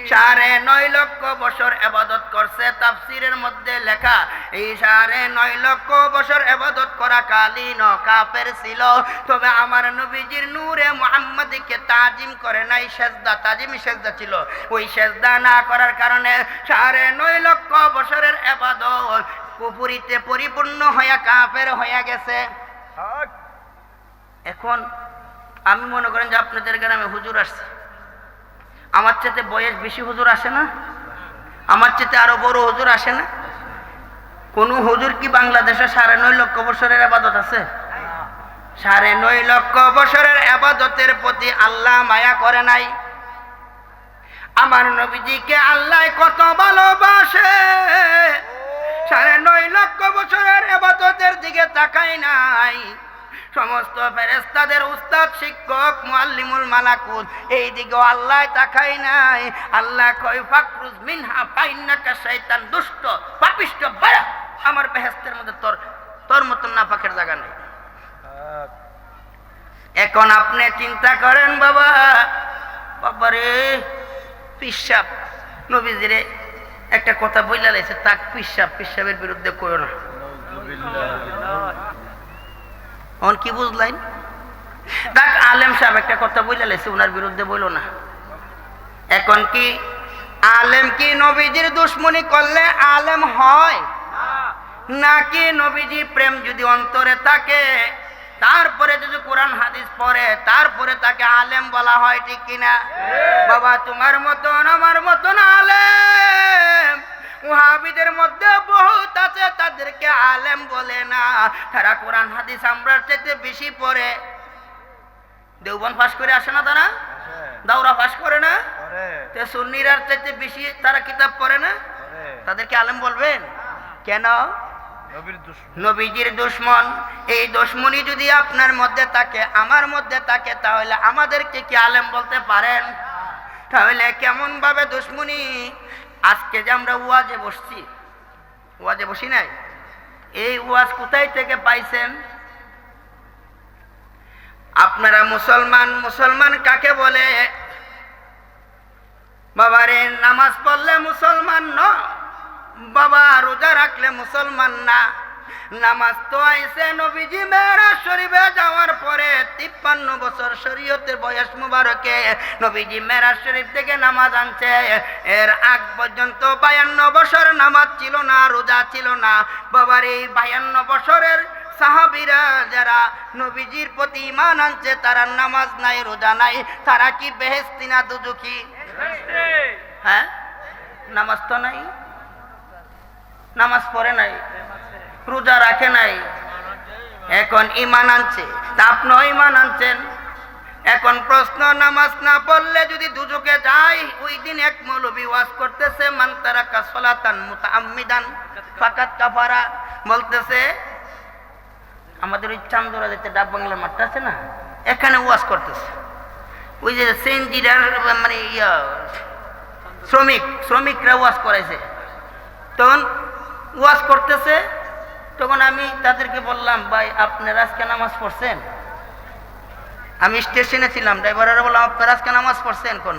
9.5 লক্ষ বছর ইবাদত করছে। তাফসীরের মধ্যে লেখা এই 9.5 লক্ষ বছর ইবাদত করা কালীন কাফের ছিল। তবে আমার নবীজির নূরে মুহাম্মাদীকে তাজিম করে নাই, সেজদা, তাজিমি সেজদা ছিল। ওই সেজদা না করার কারণে 9.5 লক্ষ বছরের ইবাদত কুফরিতে পরিপূর্ণ হয়ে কাফের হয়ে গেছে। এখন আমি মনে করেন যে আপনাদের গ্রামে হুজুর আসছে, আমার চেয়ে বয়স বেশি হুজুর আসে না? আমার চেয়ে আরো বড় হুজুর আসে না? কোন হুজুর কি বাংলাদেশে 9.5 লক্ষ বছরের ইবাদত আছে? 9.5 লক্ষ বছরের ইবাদতের প্রতি আল্লাহ মায়া করে নাই। আমার নবীজিকে আল্লাহ কত ভালোবাসে, 9.5 লক্ষ বছরের ইবাদতের দিকে তাকায় নাই। সমস্ত ফেরেশতাদের উস্তাদ শিক্ষক মুআল্লিমুল মালাকুত এই দিকে আল্লাহ তাকায় নাই। আল্লাহ কয় ফাখরুজ মিনহা ফা ইন্নাকা শাইতান, দুষ্ট পাপিষ্ঠ, বাইরে আমার বেহেশতের মধ্যে তোর মতন নাপাকের জায়গা নেই। এখন আপনি চিন্তা করেন বাবা, বাবারে পিশাব নবীজিরে একটা কথা বইলা লাইছে, তাক পিশাবের বিরুদ্ধে কইও না। অন কি বুঝলেন? তাক আলেম সাহেব একটা কথা বইলা লাইছে, ওনার বিরুদ্ধে বইল না। এখন কি আলেম কি নবীজির দুশ্মনী করলে আলেম হয়? নাকি নবীজি প্রেম যদি অন্তরে থাকে, তারপরে যদি কোরআন হাদিস পড়ে, তারপরে তাকে আলেম বলা হয়, ঠিক কিনা? বাবা, তোমার মতন আমার মতন আলেম ওয়াহাবিদের মধ্যে বহুত আছে, তাদেরকে আলেম বলে না। তারা কোরআন হাদিস আমরা চাইতে বেশি পড়ে। দেওবন্দ পাশ করে আসে না তারা? দাওরা পাশ করে না? তে সুন্নিরার চাইতে বেশি তারা কিতাব পড়ে না? তাদেরকে আলেম বলবেন কেন? নবীজির দুশ্মন। এই দুশ্মনী যদি আপনার মধ্যে থাকে, আমার মধ্যে থাকে, তাহলে আমাদেরকে কি আলেম বলতে পারেন? তাহলে কেমন ভাবে দুশ্মনী? আজকে যে আমরা ওয়াজে বসছি, ওয়াজে বসি নাই, এই ওয়াজ কোথায় থেকে পাইছেন? আপনারা মুসলমান, মুসলমান কাকে বলে? বাবারে নামাজ পড়লে মুসলমান ন, বাবা রোজা রাখলে মুসলমান না। নামাজ তো আইছে নবীজি মেরাজ শরীফে যাওয়ার পরে 53 বছর শরীয়তের বয়স মুবারকে নবীজি মেরাজ শরীফ থেকে নামাজ আনছে। এর আগ পর্যন্ত 52 বছর নামাজ ছিল না, রোজা ছিল না। বাবার এই 52 বছরের সাহাবীরা যারা নবীজির প্রতি ঈমান আনছে, তারা নামাজ নাই, রোজা নাই, তারা কি বেহেশতি না দুজখী? হ্যাঁ, নামাজ তো নাই, নামাজ পড়ে নাই, রোজা রাখে নাই, এখন ঈমান আনছে। তা আপনিও ঈমান আনছেন। এখন প্রশ্ন, নামাজ না পড়লে যদি দুজকে যায়, ওই দিন এক মৌলবী ওয়াজ করতেছে, মান তারাকা সালাতান মুতাআম্মিদান ফাকাত কাফারা, বলতেছে আমাদের ওই চান্দোরা যেতে ডাক বাংলার মাঠটা আছে না, এখানে ওয়াজ করতেছে। ওই যে সেনজিরার মানে শ্রমিকরা ওয়াজ করাইছে, তখন ওয়াজ করতেছে। তখন আমি তাদেরকে বললাম, ভাই আপনারা আজকে নামাজ পড়ছেন? আমি স্টেশনে ছিলাম, ড্রাইভারেরা বললাম আপনারা আজকে নামাজ পড়ছেন? কোন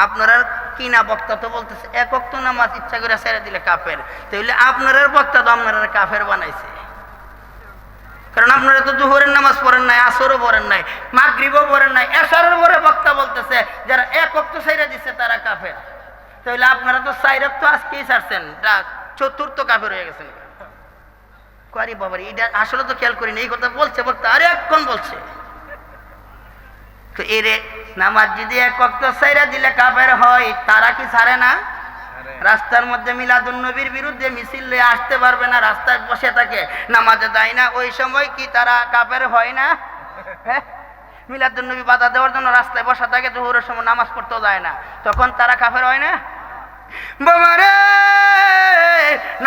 আপনারা কি না? বক্তা তো বলতেছে এক ওয়াক্ত নামাজ ইচ্ছা করে ছেড়ে দিলে কাফের। তাহলে আপনারা বক্তা তো আপনারা কাফের বানাইছে, কারণ আপনারা তো জোহরের নামাজ পড়েন নাই, আসরও পড়েন নাই, মাগরিবও পড়েন নাই, এশারের পরে বক্তা বলতেছে যারা এক ওয়াক্ত ছেড়ে দিচ্ছে তারা কাফের। তাহলে আপনারা তো 4 ওয়াক্ত আজকেই ছাড়ছেন, চতুর্থ কাফের হয়ে গেছেন। আরে বাবারে, এটা আসলে তো খেয়াল করিনি, এই কথা বলছে বক্তা, আরে এখন বলছে। তো এরে নামাজ যদি এক ওয়াক্ত ছাইরা দিলে কাফের হয়, তারা কি ছাড়ে না? রাস্তার মধ্যে মিলাদুন নবীর বিরুদ্ধে মিছিল নিয়ে আসতে পারবে না, রাস্তায় বসে থাকে, নামাজে যায় না, ওই সময় কি তারা কাফের হয় না? হ্যাঁ, মিলাদুন নবী বাধা দেওয়ার জন্য রাস্তায় বসা থাকে, জোহরের সময় নামাজ পড়তেও যায় না, তখন তারা কাফের হয় না? বাবারে,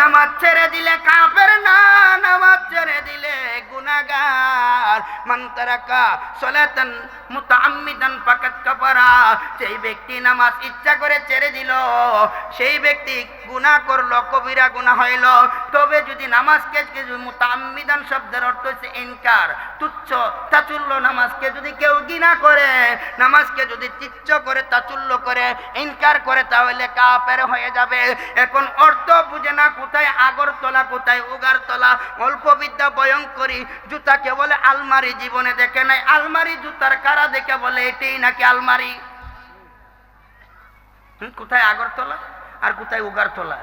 নামাজ ছেড়ে দিলে কাফের না, নামাজ ছেড়ে দিলে গুনাহগার। মান তারাকা সালাতান মুতাআম্মিদান ফাকাত কাফারা, সেই ব্যক্তি নামাজ ইচ্ছা করে ছেড়ে দিল, সেই ব্যক্তি গুনাহ করলো, কবিরা গুনাহ হইল। তবে যদি নামাজকে মুতাআম্মিদান শব্দের অর্থ হচ্ছে ইনকার, তুচ্ছ তাচুল্য, নামাজকে যদি কেউ ঘৃণা করে, নামাজকে যদি তুচ্ছ করে, তাচুল্য করে, ইনকার করে, তাহলে কাফের হয়ে যাবে। এখন অর্থ বুঝে না, কোথায় আগরতলা, কোথায় উগারতলা, অল্প বিদ্যা ভয়ঙ্করী। জুতাকে বলে আলমারি, জীবনে দেখে নাই আলমারি, জুতার কারা দেখে বলে এটাই নাকি আলমারি। কোথায় আগরতলা আর কোথায় উগারতলা,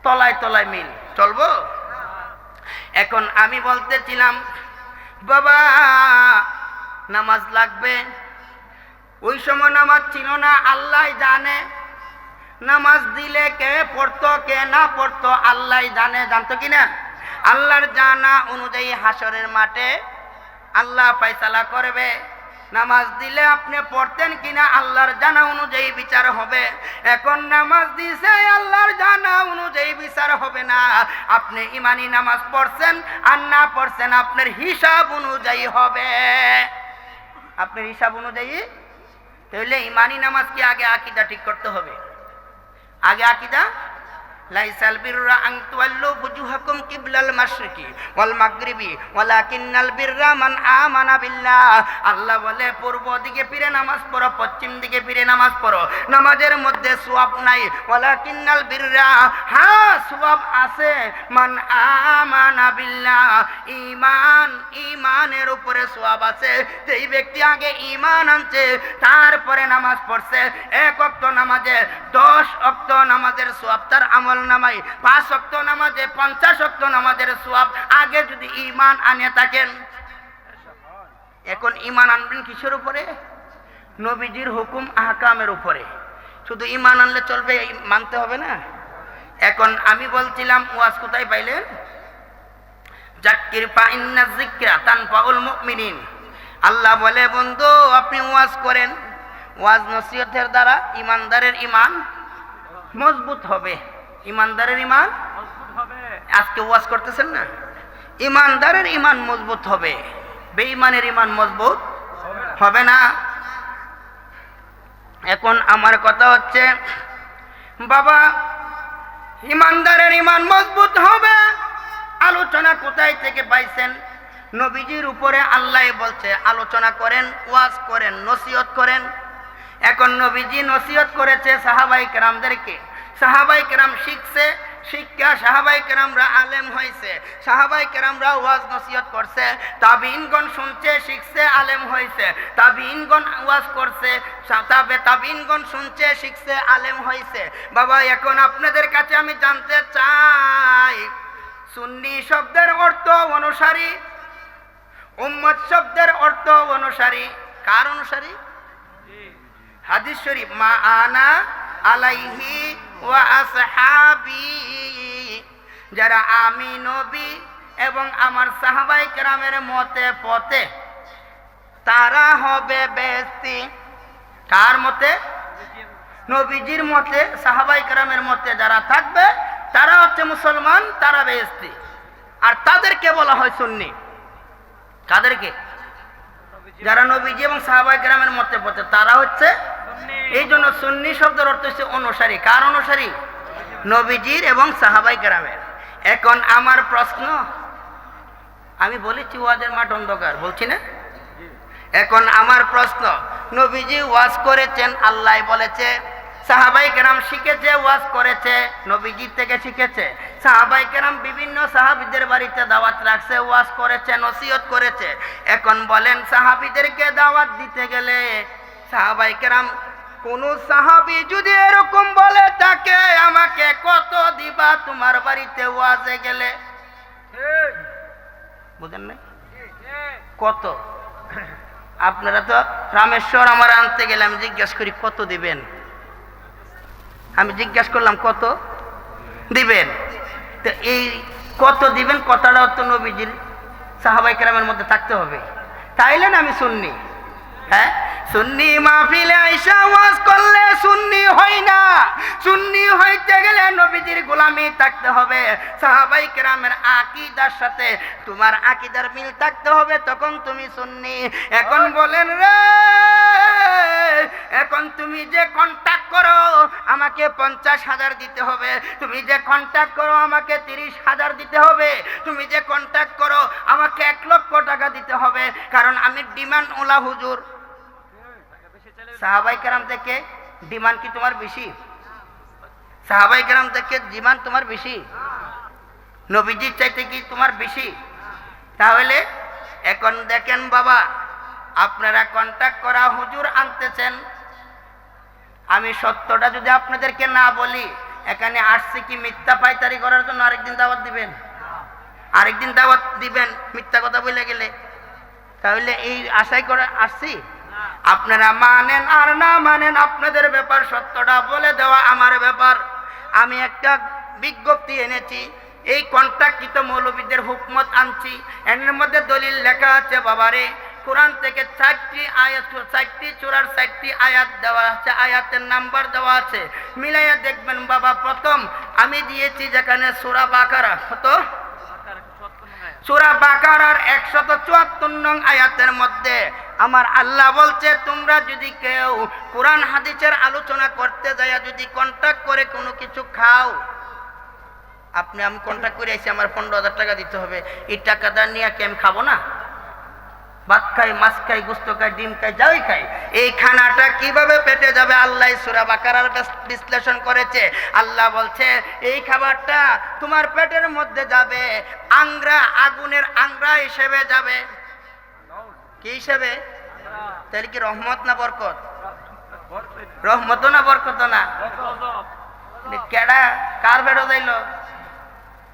তলায় তলায় মিল, চলবো? এখন আমি বলতেছিলাম, বাবা নামাজ লাগবে। ওই সময় নামাজ ছিল না, আল্লাহ জানে। নামাজ দিলে কে পড়তো, কে না পড়তো আল্লাহ জানে, জানতো কিনা? আল্লাহর জানা অনুযায়ী হাসরের মাঠে আল্লাহ ফয়সালা করবে। নামাজ দিলে আপনি পড়তেন কিনা আল্লাহর জানা অনুযায়ী বিচার হবে। এখন নামাজ দিছে, আল্লাহর জানা অনুযায়ী বিচার হবে না। আপনি ইমানি নামাজ পড়ছেন আর না পড়ছেন, আপনার হিসাব অনুযায়ী হবে, আপনার হিসাব অনুযায়ী। তাহলে ইমানি নামাজ কি আগে আকীদা ঠিক করতে হবে, আগে আকীদা। লাইসাল বিররা আন তুওয়াল্লু বুজুহাকুম কিবলাল মাশরিকি ওয়াল মাগরিবি ওয়ালাকিন্নাল বিররা মান আমানা বিল্লাহ। আল্লাহ বলে পূর্ব দিকে ফিরে নামাজ পড়ো, পশ্চিম দিকে ফিরে নামাজ পড়ো, নামাজের মধ্যে সওয়াব নাই। ওয়ালাকিন্নাল বিররা, হ্যাঁ সওয়াব আছে, মান আমানা বিল্লাহ, ঈমানের উপরে সওয়াব আছে। যেই ব্যক্তি আগে ঈমান আনছে, তারপরে নামাজ পড়ছে, 1 ওয়াক্ত নামাজে 10 ওয়াক্ত নামাজের সওয়াব তার আমল নামাই, 5 ওয়াক্ত নামাজে 50 ওয়াক্ত নামাজের সওয়াব, আগে যদি ঈমান আনে থাকেন। এখন ঈমান আনবেন কিসের উপরে? নবীজির হুকুম আহকামের উপরে। শুধু ঈমান আনলে চলবে, মানতে হবে না। এখন আমি বলছিলাম, ওয়াজ কোথায় পাইলেন? যাক্কির ফা ইন্না যিকরা তানফাউল মুমিনিন। আল্লাহ বলে, বন্ধু আপনি ওয়াজ করেন, ওয়াজ নসিহতের দ্বারা ঈমানদারের ঈমান মজবুত হবে। ঈমানদারের ঈমান মজবুত হবে। আজকে ওয়াজ করতেছেন না, ঈমানদারের ঈমান মজবুত হবে, বেঈমানের ঈমান মজবুত হবে না। এখন আমার কথা হচ্ছে, বাবা ঈমানদারের ঈমান মজবুত হবে, আলোচনা কোথায় থেকে পাইছেন? নবীজির উপরে আল্লাহ বলছে আলোচনা করেন, ওয়াজ করেন, নসিহত করেন। এখন নবীজি নসিহত করেছে সাহাবাই কেরামদেরকে, সাহাবাই কেরাম শিখছে, শিক্ষা সাহাবাই কেরামরা আলেম হয়েছে, সাহাবাই কেরামরা ওয়াজ নসিহত করছে, তাবিঈনগণ শুনছে, শিখছে, আলেম হয়েছে, তাবিঈনগণ ওয়াজ করছে, তাবিঈনগণ শুনছে, শিখছে, আলেম হয়েছে। বাবা এখন আপনাদের কাছে আমি জানতে চাই, সুন্নি শব্দের অর্থ অনুসারী, উম্মত শব্দের অর্থ অনুসারী, কার অনুসারী? হাদিস শরীফ, মা আনা আলাইহি ওয়া আসহাবি, যারা আমি নবী এবং আমার সাহাবায়ে কেরামের মতে পথে তারা হবে বেহেশতি। কার মতে? নবীজির মতে, সাহাবায়ে কেরামের মতে যারা থাকবে তারা হচ্ছে মুসলমান, তারা বেহেশতি। আর তাদেরকে বলা হয় সুন্নি। কাদেরকে? যারা নবীজি এবং সাহাবায়ে কেরামের মতে পথে তারা হচ্ছে। এই জন্য সুন্নি শব্দের অর্থ হচ্ছে অনুসারী। কার অনুসারী? নবীজির এবং সাহাবায়ে কেরামের। এখন আমার প্রশ্ন, আমি বলেছি ওয়াজের মাঠ অন্ধকার, বলছি না? এখন আমার প্রশ্ন, নবীজি ওয়াজ করেছেন, আল্লাহ বলেছে, সাহাবায়ে কেরাম শিখেছে, ওয়াজ করেছে, নবীজি থেকে শিখেছে। সাহাবায়ে কেরাম বিভিন্ন সাহাবীদের বাড়িতে দাওয়াত রাখছে, ওয়াজ করেছে, নসিহত করেছে। এখন বলেন, সাহাবীদেরকে দাওয়াত দিতে গেলে সাহাবায়ে কেরাম, কোন সাহাবী যদি এরকম বলে তাকে, আমাকে কত দিবা তোমার বাড়িতে ওয়াজে গেলে? বুঝেন না? কত? আপনারা তো রামেশ্বর আমার আনতে গেলে আমি জিজ্ঞাসা করি কত দিবেন, আমি জিজ্ঞাসা করলাম কত দিবেন। তো এই কত দিবেন কথাটা তো নবীজির সাহাবায়ে কেরামের মধ্যে থাকতে হবে, তাইলে না আমি সুন্নি। হ্যাঁ, সুন্নি মাহফিলে আইসা ওয়াজ করলে সুন্নি হয় না। সুন্নি হইতে গেলে নবীজির গোলামি থাকতে হবে, সাহাবায়ে কেরামের আকীদার সাথে তোমার আকীদার মিল থাকতে হবে, তখন তুমি সুন্নি। এখন বলেন রে, এখন তুমি যে কন্টাক্ট করো আমাকে 50,000 দিতে হবে, তুমি যে কন্টাক্ট করো আমাকে 30,000 দিতে হবে, তুমি যে কন্টাক্ট করো আমাকে 1 লক্ষ টাকা দিতে হবে, কারণ আমি ডিমান্ড ওলা হুজুর। সাহাবায়ে কেরাম থেকে ডিমান্ড কি তোমার বেশি? সাহাবায়ে কেরাম থেকে ডিমান্ড তোমার বেশি? নবীজির চাইতে কি তোমার বেশি? তাহলে এখন দেখেন বাবা, আপনারা কন্টাক্ট করা হুজুর আনতেছেন, আমি সত্যটা যদি আপনাদেরকে না বলি, এখানে আসছি কি মিথ্যা পাইতারি করার জন্য? আরেকদিন দাওয়াত দিবেন, আরেকদিন দাওয়াত দিবেন মিথ্যা কথা বলে গেলে? তাহলে এই আশাই করে আসছি। আপনারা মানেন আর না মানেন আপনাদের ব্যাপার, সত্যটা বলে দেওয়া আমার ব্যাপার। আমি একটা বিজ্ঞপ্তি এনেছি, এই কন্ট্রাক্টকৃত মৌলবীদের হুকমত আনছি, এর মধ্যে দলিল লেখা আছে বাবারে, কোরআন থেকে 4টি আয়াত, 4টি সূরার 4টি আয়াত দেওয়া আছে, আয়াতের নাম্বার দেওয়া আছে, মিলাইয়া দেখবেন বাবা। প্রথম আমি দিয়েছি যেখানে সূরা বাকারা, কত? সূরা বাকারার 174 নং আয়াতের মধ্যে আমার আল্লাহ বলছে, তোমরা যদি কেউ কোরআন হাদিসের আলোচনা করতে যায় যদি কন্ট্রাক্ট করে কোনো কিছু খাও, আমি কন্ট্রাক্ট করে আইছি, আমার 15,000 টাকা দিতে হবে, এই টাকাটা নিয়ে কি আমি খাবো না? ভাত খাই, মাছ খাই, গোস্ত খাই, ডিম খাই, যাই খাই, এই খানাটা কিভাবে পেটে যাবে? আল্লাহ সূরা বাকারার বিশ্লেষণ করেছে। আল্লাহ বলছে এই খাবারটা তোমার পেটের মধ্যে যাবে, আংরা, আগুনের আংরা হিসেবে যাবে। কি হিসেবে? তাহলে কি রহমত না বরকত? রহমত না বরকত না? কেডা কার বেড়ো যাইল?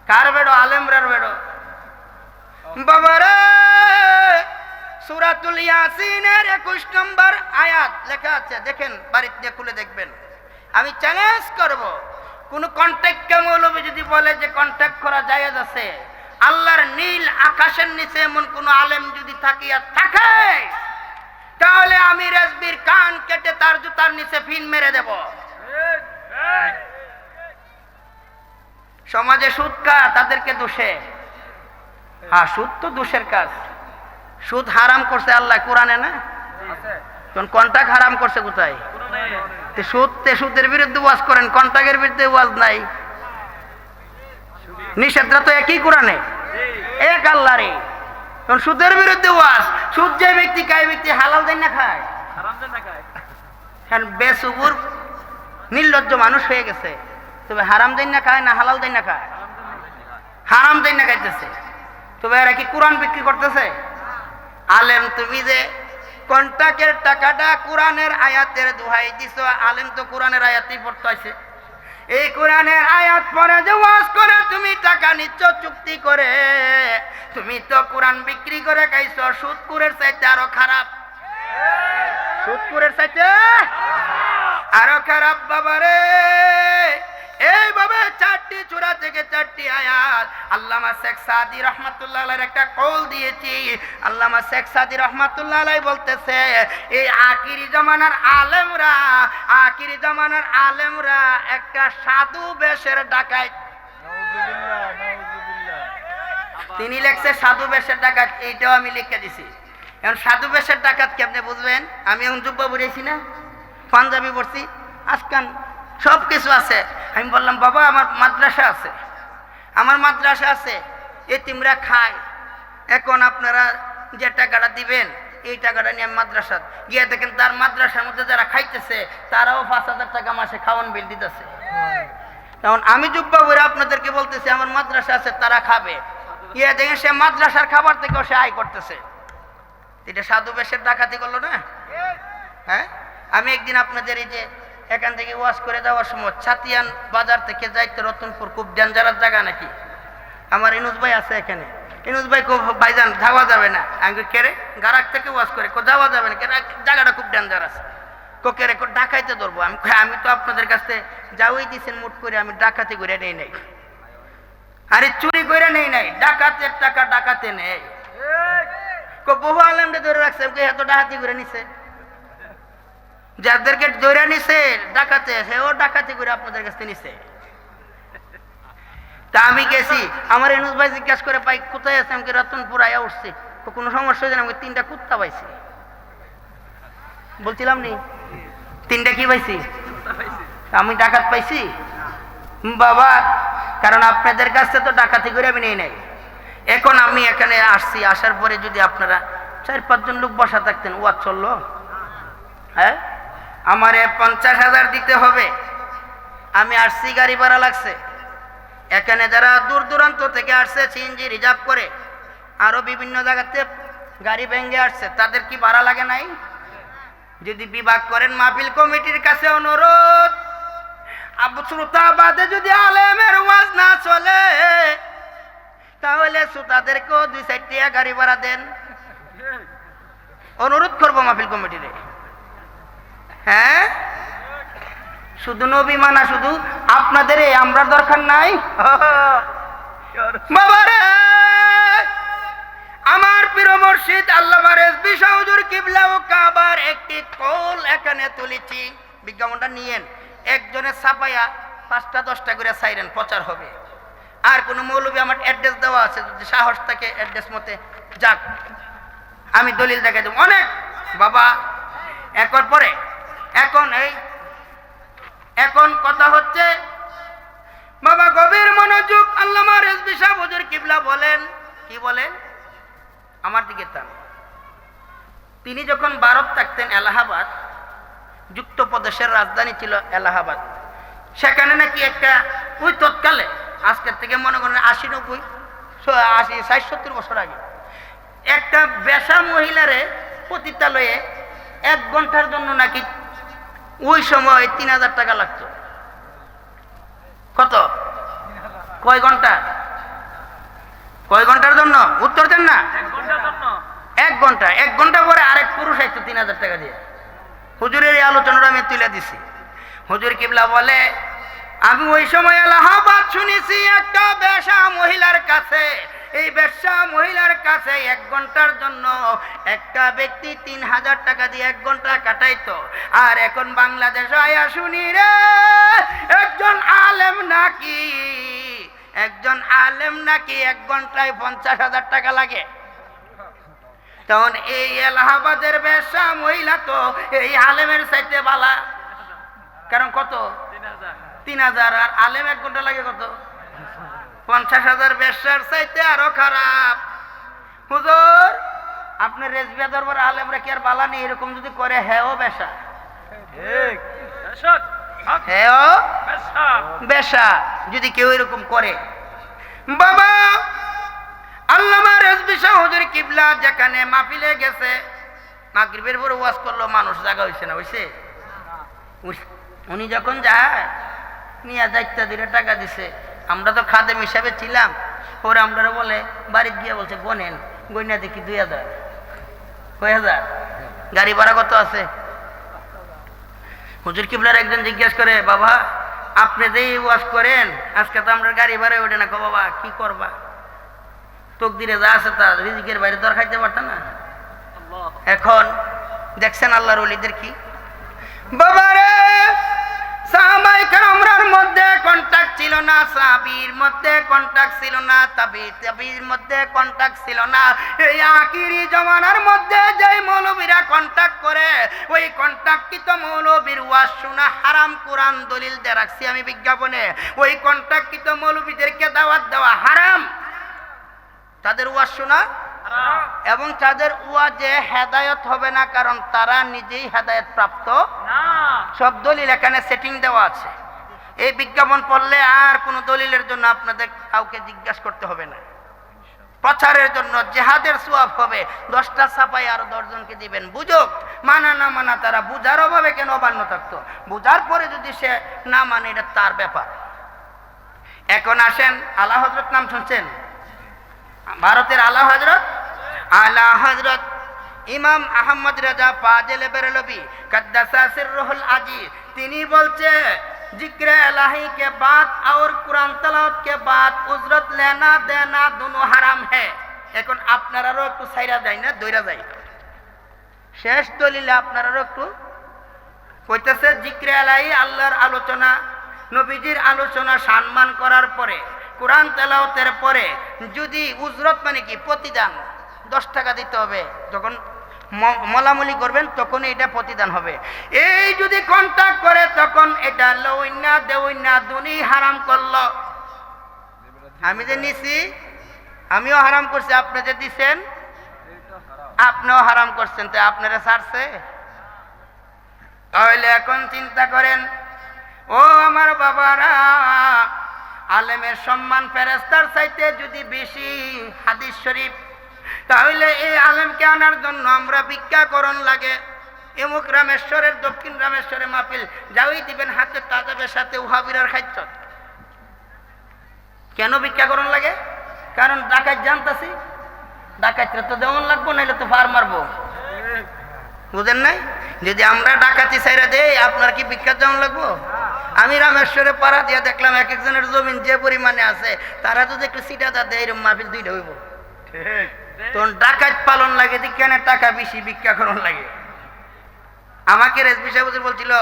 কার বেড়ো? আলেমরার বেড়ো। বাবারে, সূরাতুল ইয়াসিনের 21 নম্বর আয়াত লেখা আছে, দেখেন, বাড়িতে খুলে দেখবেন। আমি চ্যালেঞ্জ করব, কোন কন্ট্যাক্ট মৌলবী যদি বলে যে কন্ট্যাক্ট করা জায়েজ আছে, আল্লাহর নীল আকাশের নিচে এমন কোন আলেম যদি থাকিয়া থাকে, তাহলে আমি রেজবির কান কেটে তার জুতার নিচে ফিন মেরে দেব। সমাজে সুদ খা, তাদেরকে দোষে। হ্যাঁ, সুদ তো দোষের কাজ। সুদ হারাম করছে আল্লাহ কোরআনে না? তখন কন্ট্রাক্ট হারাম করছে কোথায়? সুদের বিরুদ্ধে ওয়াজ করেন, কন্ট্রাক্টের বিরুদ্ধে ওয়াজ নাই। নিষেধরা তো একই কোরআনে, এক আল্লাহরে। কারণ সুদের বিরুদ্ধে ওয়াজ। সুদ যে ব্যক্তি খায়, ব্যক্তি হালাল দেন না খায়, কারণ বেসুগুর নির্লজ্জ মানুষ হয়ে গেছে। তবে হারাম দেন না খায় না হালাল দেন না খায়? হারাম দেন না খাইতেছে। তবে এরা কি কোরআন বিক্রি করতেছে? আলেম তুমি যে কন্টাকের টাকাটা কোরআনের আয়াতের দোহাই দিছ, আলেম তো কোরআনের আয়াতই পড়তে আছে। এই কোরআনের আয়াত পড়ে যে ওয়াজ করে তুমি টাকা নিচ্ছ চুক্তি করে, তুমি তো কোরআন বিক্রি করে খাইছ। সুদখোরের চাইতে আরো খারাপ, সুদখোরের চাইতে আরো খারাপ বাবারে। এইভাবে 4টি সূরা থেকে 4টি আয়াত আল্লামা শেখ সাদি রহমাতুল্লাহ আলাইহির একটা কওল দিয়েছি। আল্লামা শেখ সাদি রহমাতুল্লাহ আলাইহি বলতেছে, এই আখিরি জামানার আলেমরা একটা সাধু বেশের ডাকাত। তিনি লেখছে সাধু বেশের ডাকাত, এইটাও আমি লিখে দিছি। এখন সাধু বেশের ডাকাত কেমনে বুঝবেন? আমি এখন যুব্ব পড়েছি না, পাঞ্জাবি পড়ছি, আজকান সব কিছু আছে। আমি বললাম বাবা আমার মাদ্রাসা আছে, আমার মাদ্রাসা আছে, এতিমরা খায়। এখন আপনারা যে টাকাটা দিবেন এই টাকাটা নিয়ে আমি মাদ্রাসা গিয়ে দেখেন তার মাদ্রাসার মধ্যে যারা খাইতেছে তারাও 5,000 টাকা মাসে খাওয়ান বিল দিতেছে। তখন আমি জুব্বা বইরা আপনাদেরকে বলতেছি আমার মাদ্রাসা আছে, তারা খাবে। গিয়ে দেখেন সে মাদ্রাসার খাবার থেকেও সে আয় করতেছে। এটা সাধু বেশের ডাকাতি করলো না? হ্যাঁ, আমি একদিন আপনাদের এই যে এখান থেকে ওয়াশ করে যাওয়ার সময় ছাতিয়ান বাজার থেকে যাইতে রতনপুর খুব ডেঞ্জারাস জায়গা নাকি, আমার ইনুস ভাই আছে এখানে। ইনুস ভাই খুব ভাইজান যাওয়া যাবে না। আমি কেরে গারাক থেকে ওয়াশ করে যাওয়া যাবে না, জায়গাটা খুব ডেঞ্জারাস। কেরে ডাকাইতে ধরবো। আমি তো আপনাদের কাছে যাওয়াই দিচ্ছেন মুট করে, আমি ডাকাতি করে নেই নাই, আরে চুরি করে নেই নাই, ডাকাতের টাকা ডাকাতে নেই। বহু আলেমকে ধরে রাখছে, এত ডাকাতি করে নিছে। যাদেরকে ধরে নিছে ডাকাতে, সেও ডাকাতি করে আপনাদের কাছে নিছে। তা আমি গেছি, আমার এনুস ভাই জিজ্ঞাসা করে পাই কোথায় আছে, আমাকে রতনপুর আয়া উঠছে, কোনো সমস্যা হয়েছে না? আমাকে 3টা কুত্তা পাইছি। বলছিলাম নি 3টা কি পাইছি? আমি ডাকাত পাইছি বাবা, কারণ আপনাদের কাছে তো ডাকাতি করে আমি নেই নাই। এখন আমি এখানে আসছি, আসার পরে যদি আপনারা 4-5 জন লোক বসা থাকতেন, ওয়াজ চললো? হ্যাঁ, আমারে 50,000 দিতে হবে। আমি আসছি, গাড়ি ভাড়া লাগছে। এখানে যারা দূর দূরান্ত থেকে আসছে সিএনজি রিজার্ভ করে, আরো বিভিন্ন জায়গাতে গাড়ি ভেঙে আসছে, তাদের কি ভাড়া লাগে নাই? যদি বিভাগ করেন, মাহফিল কমিটির কাছে অনুরোধ, শ্রোতা বাদে যদি আলেমের ওয়াজ না চলে তাহলে শ্রোতাদেরকেও 2-4 টাকা গাড়ি ভাড়া দেন। অনুরোধ করবো মাহফিল কমিটিরে। হ্যাঁ, শুধু নবী মানা, শুধু আপনাদের আমরা দরকার নাই বাবারে। আমার প্রিয় মুর্শিদ আল্লামা রেজভী শাহ হুজুর কিবলা ও কাবার একটি কওল এখানে তুলেছি, বিজ্ঞাপনটা নিয়েন। একজনের ছাপাইয়া 5টা-10টা করে সাইরেন, প্রচার হবে। আর কোন মৌলবী, আমার অ্যাড্রেস দেওয়া আছে, যদি সাহস থাকে অ্যাড্রেস মতে যাক, আমি দলিল দেখাই দেব অনেক বাবা। এখন কথা হচ্ছে বাবা, গভীর মনোযোগ। আল্লামা রেজভী শাহ হুজুর কিবলা বলেন, কি বলেন? আমার দিকে তান। তিনি যখন ভারত থাকতেন, এলাহাবাদ যুক্ত প্রদেশের রাজধানী ছিল এলাহাবাদ। সেখানে নাকি একটা, ওই তৎকালে আজকের থেকে মনে করেন 60-70 বছর আগে, একটা বেশা মহিলারে পতিতালয়ে 1 ঘন্টার জন্য নাকি ওই সময় 3,000 টাকা লাগতো। কত? কয় ঘন্টা? কয় ঘন্টার জন্য? উত্তর দেন না। 1 ঘন্টা। 1 ঘন্টা পরে আরেক পুরুষ আসতো 3,000 টাকা দিয়ে। হুজুরের এই আলোচনাটা আমি তুলে দিছি। হুজুর কিবলা বলে, আমি ওই সময় এলাহাবাদ শুনেছি একটা বেশা মহিলার কাছে, এই বেশ্যা মহিলার কাছে 1 ঘন্টার জন্য একটা ব্যক্তি 3,000 টাকা দিয়ে 1 ঘন্টা কাটাইতো। আর এখন বাংলাদেশে আয়া শুনি রে, একজন আলেম নাকি 1 ঘন্টায় 50,000 টাকা লাগে। তখন এই এলাহাবাদের বেশ্যা মহিলা তো এই আলেমের চাইতে বালা, কারণ কত? 3,000। আর আলেম 1 ঘন্টা লাগে কত? 50,000। বেশ্যার চাইতে আরো খারাপ। হুজুর আপনার রেজবিয়া দরবার আলেমরা কি আর বালা নেই, এরকম যদি করে হ্যাঁ বেশা, হ্যাঁ বেশা যদি কেউ এরকম করে। বাবা আল্লামা রেজভী শাহ হুজুর কিবলা যেখানে মাহফিলে গেছে, মাগরিবের পরে ওয়াজ করলো, মানুষ জায়গা হইছে না, হইছে? উনি যখন যায় নিয়ে যাইতে দিলে টাকা দিছে, আমরা তো খাদেম হিসাবে ছিলাম, পরে আমরা বলে বাড়িতে গিয়ে বলছে গনেন, গইনা দেখি 2000, কয় হাজার, গাড়ি ভাড়া কত আছে? হুজুর কিবলার একজন জিজ্ঞেস করে, বাবা আপনি যেই ওয়াজ করেন আজকে তো আমরা গাড়ি ভাড়া ওঠে না। বাবা কি করবা, তকদিরে যা আছে তা, রিজিকের বাইরে তো আর খাইতে পারত না। এখন দেখছেন আল্লাহর ওলিদের কি বাবারে, সাহাবায়ে কেরামের মধ্যে কন্টাক্ট ছিল না, সাহাবীর মধ্যে কন্টাক্ট ছিল না, তাবির মধ্যে কন্টাক্ট ছিল না। এই আখিরি জমানার মধ্যে যেই মৌলবীরা কন্টাক্ট করে, ওই কন্টাক্টিত মৌলবীর ওয়াজ শোনা হারাম, কোরআন দলিল দিয়ে রাখছি আমি বিজ্ঞাপনে। ওই কন্টাক্টিত মৌলবীদেরকে দাওয়াত দেওয়া হারাম, তাদের ওয়াজ শোনা এবং তাদের ওয়াজে হেদায়েত হবে না, কারণ তারা নিজেই হেদায়েত প্রাপ্ত না। সব দলিল এখানে সেটিং দেওয়া আছে। এই বিজ্ঞাপন পড়লে আর কোনো দলিলের জন্য আপনাদের কাউকে জিজ্ঞাসা করতে হবে না। প্রচারের জন্য জিহাদের সওয়াব হবে, 10টা ছাপাই আরো 10 জনকে দিবেন। বুঝুক, মানা না মানা তারা, বুঝার অভাবে কেন অমান্য থাকতো, বুঝার পরে যদি সে না মানে এটা তার ব্যাপার। এখন আসেন, আলা হযরত নাম শুনছেন? ভারতের আলা হযরত ইমাম আহমদ রাজা ফাজিল বেরলভী কদ্দাসা সিররুল আজিজ, তিনি বলছে जिक्र इलाही के बाद और कुरान तलावत के बाद उजरत लेना देना दोनों हराम है। এখন আপনারাও একটু সাইরা যায় না, দইরা যায়। শেষ দলিলে আপনারাও একটু কইতেছে জিক্র ইলাহি, আল্লাহর আলোচনা, নবীজির আলোচনা সম্মান করার পরে, কোরআন তেলাওয়াতের পরে যদি উজরত মানে কি প্রতিদান 10 টাকা দিতে হবে, যখন মলামলি করবেন তখন এটা প্রতিদান হবে। এই যদি কন্টাক্ট করে তখন এটা লউইনা দেউইনা দুনি হারাম করলো। আমি যে নিছি আমিও হারাম করছি, আপনি যে দিছেন আপনিও হারাম করছেন, তো আপনারা ছাড়ছে? তাহলে এখন চিন্তা করেন, ও আমার বাবারা, আলেমের সম্মান ফেরেশতার চাইতে যদি বেশি হাদিস শরীফ, তাহলে এই আলেমকে আনার জন্য আমরা ভিক্ষাকরণ লাগে। এমুক রামেশ্বরের, দক্ষিণ রামেশ্বরে মাহফিল যাওই দিবেন হাতে তাজাবের সাথে উহাবিরার খাদ্য। কেন ভিক্ষাকরণ লাগে? কারণ ডাকাত জানতাছি, ডাকাতরা তো দেওয়ান লাগবো, নাইলে তো ফার মারবো। বুঝেন নাই? যদি আমরা ডাকাতি ছাইরা দেই, আপনার কি ভিক্ষা যেমন লাগবো? আমি রামেশ্বরে পাড়া দিয়া দেখলাম এক একজনের জমিন যে পরিমাণে আছে, তারা যদি একটু সিটাদা দেয় এরকম মাহফিল 2টা হইব। তখন ডাকাত পালন লাগে, কেন টাকা বেশি ভিক্ষাকরণ লাগে। আমাকে রেজভী সাহেব বলছিল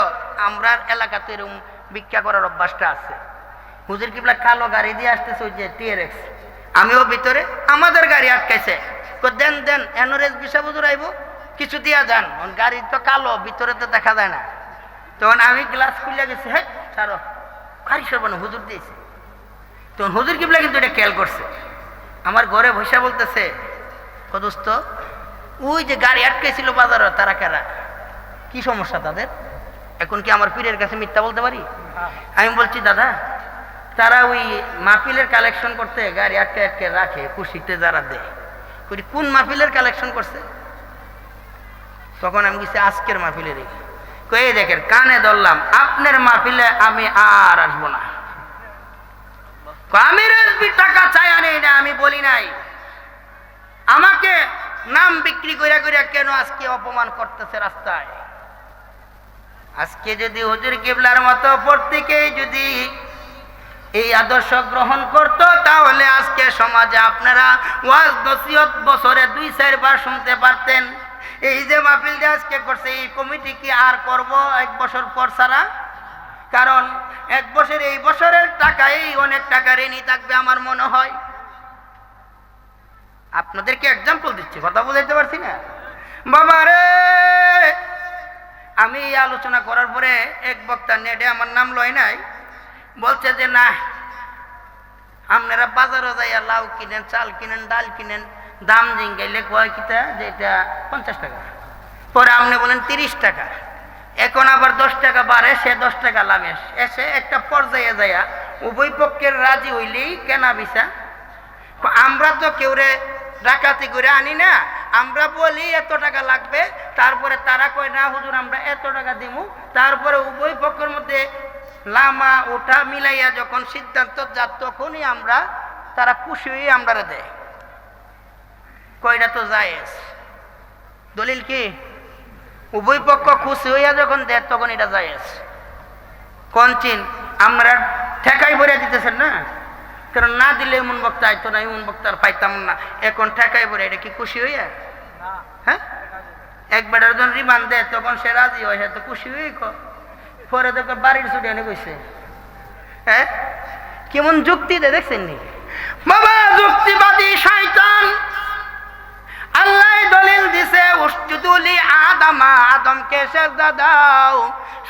আমরা এলাকাতে এরকম ভিক্ষা করার অভ্যাসটা আছে। হুজুর কিবলা কালো গাড়ি দিয়ে আসতেছে, ওই যে টিআরএক্স, আমিও ভিতরে, আমাদের গাড়ি আটকাইছে, দেন দেন এন রেজভী সাহেব হুজুর আইব, কিছু দিয়া যান। গাড়ি তো কালো, ভিতরে তো দেখা যায় না। তখন আমি গ্লাস খুলে গেছি, হ্যাঁ ছাড়ো, গাড়ি সরবানো হুজুর দিয়েছে। তখন হুজুর কিবলা কিন্তু এটা খেয়াল করছে, আমার ঘরে বসে বলতেছে, দোস্ত ওই যে গাড়ি আটকেছিল বাজারে, তারা কারা, কি সমস্যা তাদের? এখন কি আমার পীরের কাছে মিথ্যা বলতে পারি? আমি বলছি দাদা, তারা ওই মাহফিলের কালেকশন করতে গাড়ি আটকে আটকে রাখে, খুশিতে যারা দেয়। কোন মাহফিলের কালেকশন করছে? তখন আমি গেছি আজকের মাহফিলের। কয়ে দেখেন, কানে ধরলাম, আপনার মাহফিলে আমি আর আসবো না। আমি রেজভির টাকা চাই আনি না, আমি বলি নাই। আমাকে নাম বিক্রি কইরা কইরা কেন আজকে অপমান করতেছে রাস্তায়? আজকে যদি হুজুর কিবলার মতো প্রত্যেকেই যদি এই আদর্শ গ্রহণ করত, তাহলে আজকে সমাজে আপনারা ওয়াজ নসিহত বছরে 2-4 বার শুনতে পারতেন। এই যে মাহফিলটা আজকে করছে, এই কমিটি কি আর করব 1 বছর পর ছাড়া? কারণ 1 বছর, এই বছরের টাকাই অনেক টাকা ঋণী থাকবে আমার মনে হয়। আপনাদেরকে এক্সাম্পল দিচ্ছি, কথা বুঝাইতে পারছি না বাবা রে। আমি এই আলোচনা করার পরে এক বক্তা নেটে আমার নাম লয় নাই, বলছে যে না আপনারা বাজারে যাইয়া লাউ কিনেন, চাল কিনেন, ডাল কিনেন, দাম জিঙ্গাইলে কয় কিতা যে এটা 50 টাকা, পরে আপনি বলেন 30 টাকা, এখন আবার 10 টাকা বাড়ে, সে 10 টাকা লাভ এসে একটা পর্যায়ে যায় উভয় পক্ষের রাজি হইলেই কেনা বেচা। আমরা তো কেউরে ডাকাতি করে আনি না, আমরা বলি এত টাকা লাগবে, তারপরে তারা কয় না হুজুর আমরা এত টাকা দিব, তারপরে উভয় পক্ষের মধ্যে লামা ওঠা মিলাইয়া যখন সিদ্ধান্ত যা তখনই আমরা তারা খুশি হয়ে আমরা দেয়, কয়টা তো জায়েজ। দলিল কি? উভয় পক্ষ খুশি হইয়া যখন দেয় তখন এটা জায়েজ। কোন চিন আমরা ঠেকাই ভরে দিতেছেন না, কারণ না দিলে এমন বক্তা আইতো না, এমন বক্তার পাইতাম না, এখন ঠেকাই ভরে, এটা কি খুশি হইয়া? হ্যাঁ, একবার যখন রিমান্ড দেয় তখন সে রাজি হয়, সে তো খুশি হয়ে পরে দেখো বাড়ির ছুটি এনে কইছে। হ্যাঁ, কেমন যুক্তি দেয় দেখছেন নি বাবা? যুক্তিবাদী শয়তান। আল্লাহ দলিল দিছে উসজুদুলি আদমা, আদমকে সেজদা দাও।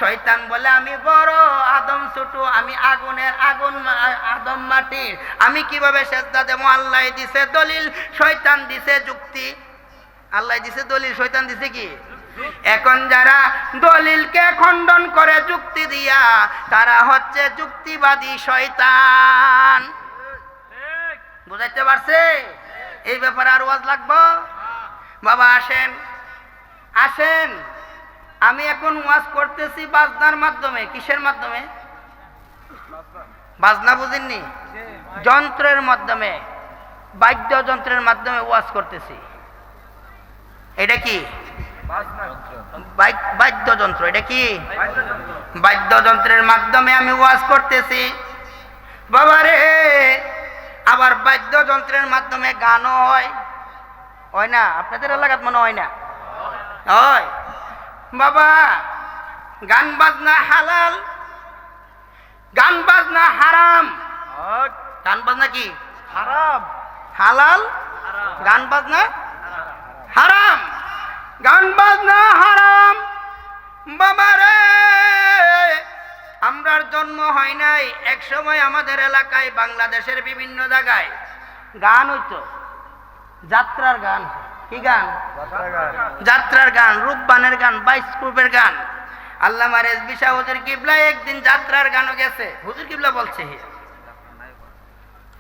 শয়তান বলে আমি বড়, আদম ছোট, আমি আগুনের, আদম মাটির, আমি কিভাবে সেজদা দেবো? আল্লাহ দিছে দলিল, শয়তান দিছে যুক্তি। আল্লাহ দিছে দলিল, শয়তান দিছে কি? এখন যারা দলিলকে খণ্ডন করে যুক্তি দিয়া, তারা হচ্ছে যুক্তিবাদী শয়তান। বুঝাইতে পারছে? এই ব্যাপারে আর ওয়াজ লাগবো? বাবা আসেন আসেন, আমি এখন ওয়াজ করতেছি বাজনার মাধ্যমে। কিসের মাধ্যমে? বাজনা বুঝেননি? যন্ত্রের মাধ্যমে, বাদ্যযন্ত্রের মাধ্যমে ওয়াজ করতেছি। এটা কি? বাদ্যযন্ত্র। এটা কি? বাদ্যযন্ত্রের মাধ্যমে আমি ওয়াজ করতেছি বাবারে। আবার বাদ্যযন্ত্রের মাধ্যমে গানও হয় না? আপনাদের এলাকাত মনে হয় না? হয় বাবা। গান বাজনা হালাল, গান বাজনা হারাম। গান বাজনা কি? হারাম। হালাল, গান বাজনা হারাম। গান বাজনা হারাম বাবারে। আমরার জন্ম হয় নাই, এক সময় আমাদের এলাকায় বাংলাদেশের বিভিন্ন জায়গায় গান হইতো, যাত্রার গান। কি গান? যাত্রার গান, রূপবানের গান, বাইস্কোপের গান। আল্লামা রেজভী শাহ হুজুর কিবলা একদিন যাত্রার গানও গেছে। হুজুর কিবলা বলছে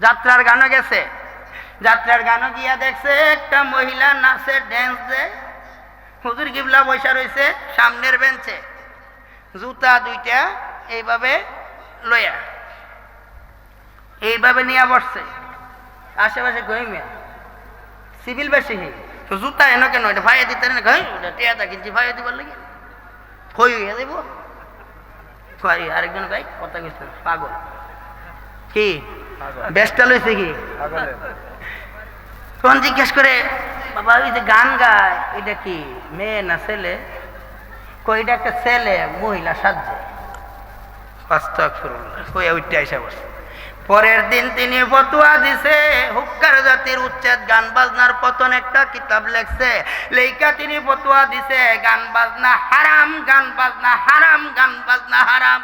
যাত্রার গানও গেছে। যাত্রার গানও গিয়া দেখছে একটা মহিলা নাচে, ড্যান্স দেয়। হুজুর কিবলা বসা রয়েছে সামনের বেঞ্চে, জুতা দুইটা এইভাবে লইয়া এইভাবে নিয়ে বসছে। আশেপাশে গইমিয়া সিভিল বেশি তো জুতা এনে কেন এটা ভাইয়া দিতে না, টিয়াটা কিনছি ভাইয়া দিবার লাগে, হই হইয়া দেব। আরেকজন ভাই কথা কইছে পাগল। কি বেশটা লইছে কি? তখন জিজ্ঞেস করে বাবা ওই যে গান গায় এটা কি মেয়ে না ছেলে? কইটা একটা ছেলে, মহিলা সাজছে। পরের দিন তিনি ফতোয়া দিছে, হুক্কার জাতির উচ্ছেদ, গান বাজনার পতন, একটা কিতাব লেখছে। লেখা তিনি ফতোয়া দিছে গান বাজনা হারাম, গান বাজনা হারাম, গান বাজনা হারাম,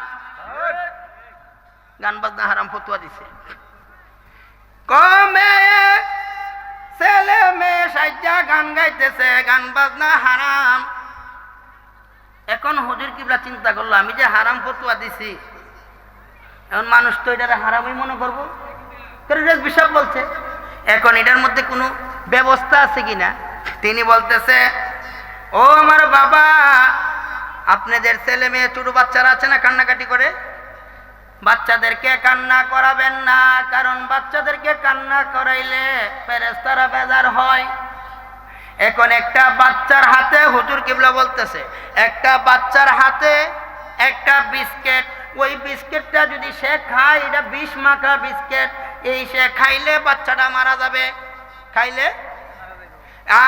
গান বাজনা হারাম ফতোয়া দিছে। কমে ছেলে মেয়ে সাজ্জা গান গাইতেছে, গান বাজনা হারাম। এখন হুজুর কিবলা চিন্তা করলো আমি যে হারাম ফতোয়া দিছি, এখন মানুষ তো এটারে হারামই মনে করবো, বিষয় বলছে। এখন এটার মধ্যে কোনো ব্যবস্থা আছে কিনা? তিনি বলতেছে ও আমার বাবা, আপনাদের ছেলে মেয়ে ছোট বাচ্চারা আছে না, কান্নাকাটি করে, বাচ্চাদেরকে কান্না করাবেন না, কারণ বাচ্চাদেরকে কান্না করাইলে ফেরেশতারা বেজার হয়। এখন একটা বাচ্চার হাতে, হুজুর কিবলা বলতেছে, একটা বাচ্চার হাতে একটা বিস্কিট, ওই বিস্কিটটা যদি সে খায়, এটা বিষ মাখা বিস্কিট, এই সে খাইলে বাচ্চাটা মারা যাবে, খাইলে।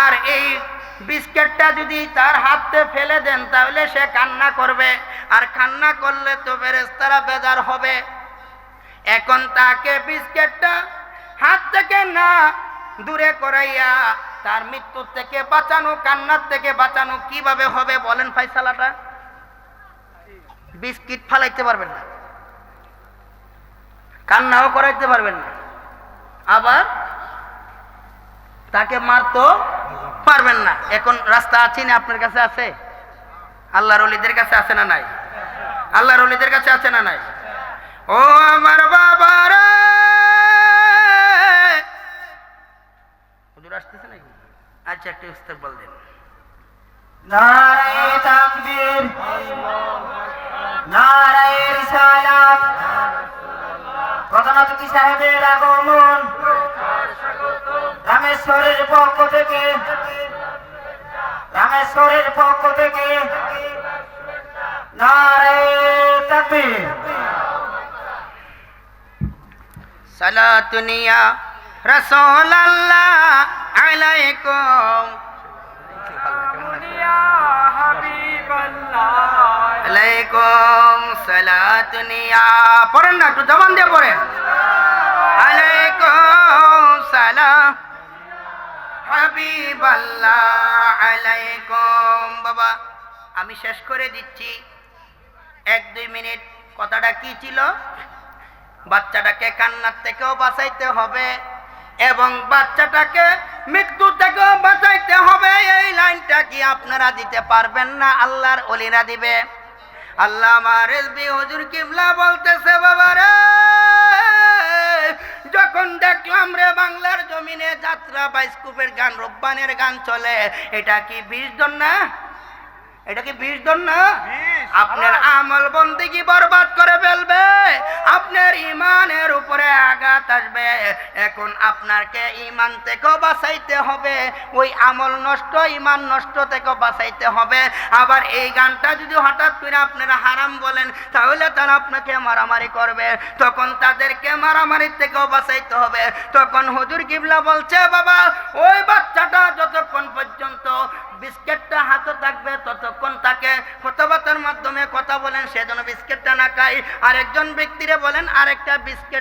আর এই বিস্কিটটা যদি তার হাতে ফেলে দেন তাহলে সে কান্না করবে, আর কান্না করলে তো ফেরেশতারা বেজার হবে। এখন তাকে বিস্কিটটা হাত থেকে না দূরে করাইয়া তার মৃত্যু থেকে বাঁচানো, কান্নার থেকে বাঁচানো কিভাবে হবে বলেন ফাইসালাটা? বিস্কিট ফালাইতে পারবেন না, কান্নাও করাইতে পারবেন না, আবার তাকে মারতো পারবেন না। এখন রাস্তা আছে না আপনার কাছে? আছে। আল্লাহর ওলিদের কাছে আছে না নাই? আল্লাহর ওলিদের কাছে আছে না নাই? ও আমার বাবা রে, হুজুর আসতেছে নাকি? আচ্ছা একটু ইস্তেকবাল দিন।
নারায়ে তাকবীর, নারায়ে রিসালাত। প্রধান অতিথি সাহেবের আগমন রামেশ্বরের পক্ষ থেকে, রামেশ্বরের পক্ষ থেকে নারায়ে তাকবীর।
সালাতুন ইয়া রাসূলুল্লাহ আলাইকুম, আলাইকুম সালাতুন ইয়া, পড়েন না একটু জবান দিয়ে পড়েন। আলাইকুম সালাম হাবিবাল্লাহ, আলাইকুম। বাবা আমি শেষ করে দিচ্ছি, 1-2 মিনিট। কথাটা কি ছিল? বাচ্চাটাকে কান্নার থেকেও বাঁচাইতে হবে এবং বাচ্চাটাকে মৃত্যু থেকেও বাঁচাইতে হবে। এই লাইনটা কি আপনারা দিতে পারবেন না? আল্লাহর ওলিরা দিবে। আল্লামা রেজভী হুজুর কিবলা বলতেছে, বাবা রে, যখন দেখলাম রে বাংলার জমিনে যাত্রা বাইস্কুপের গান, রব্বানের গান চলে, এটা কি বিষ না? এটা কি বিষ না? আপনার আমল বন্দেগী বরবাদ করে ফেলবে, আপনার ইমানের উপরে আঘাত আসবে। এখন আপনাকে ইমান থেকেও বাঁচাইতে হবে, ওই আমল নষ্ট, ইমান নষ্ট থেকেও বাঁচাইতে হবে। আবার এই গানটা যদি হঠাৎ করে আপনারা হারাম বলেন, তাহলে তারা আপনাকে মারামারি করবে, তখন তাদেরকে মারামারির থেকেও বাঁচাইতে হবে। তখন হুজুর কিবলা বলছে, বাবা ওই বাচ্চাটা যতক্ষণ পর্যন্ত বিস্কেটটা হাতে থাকবে ততক্ষণ তাকে কথাবার্তার মাধ্যমে কথা বলেন, সেজন্য বিস্কেটটা না খায়। আরেকজন ব্যক্তিরে বলেন আরেকটা বিস্কেট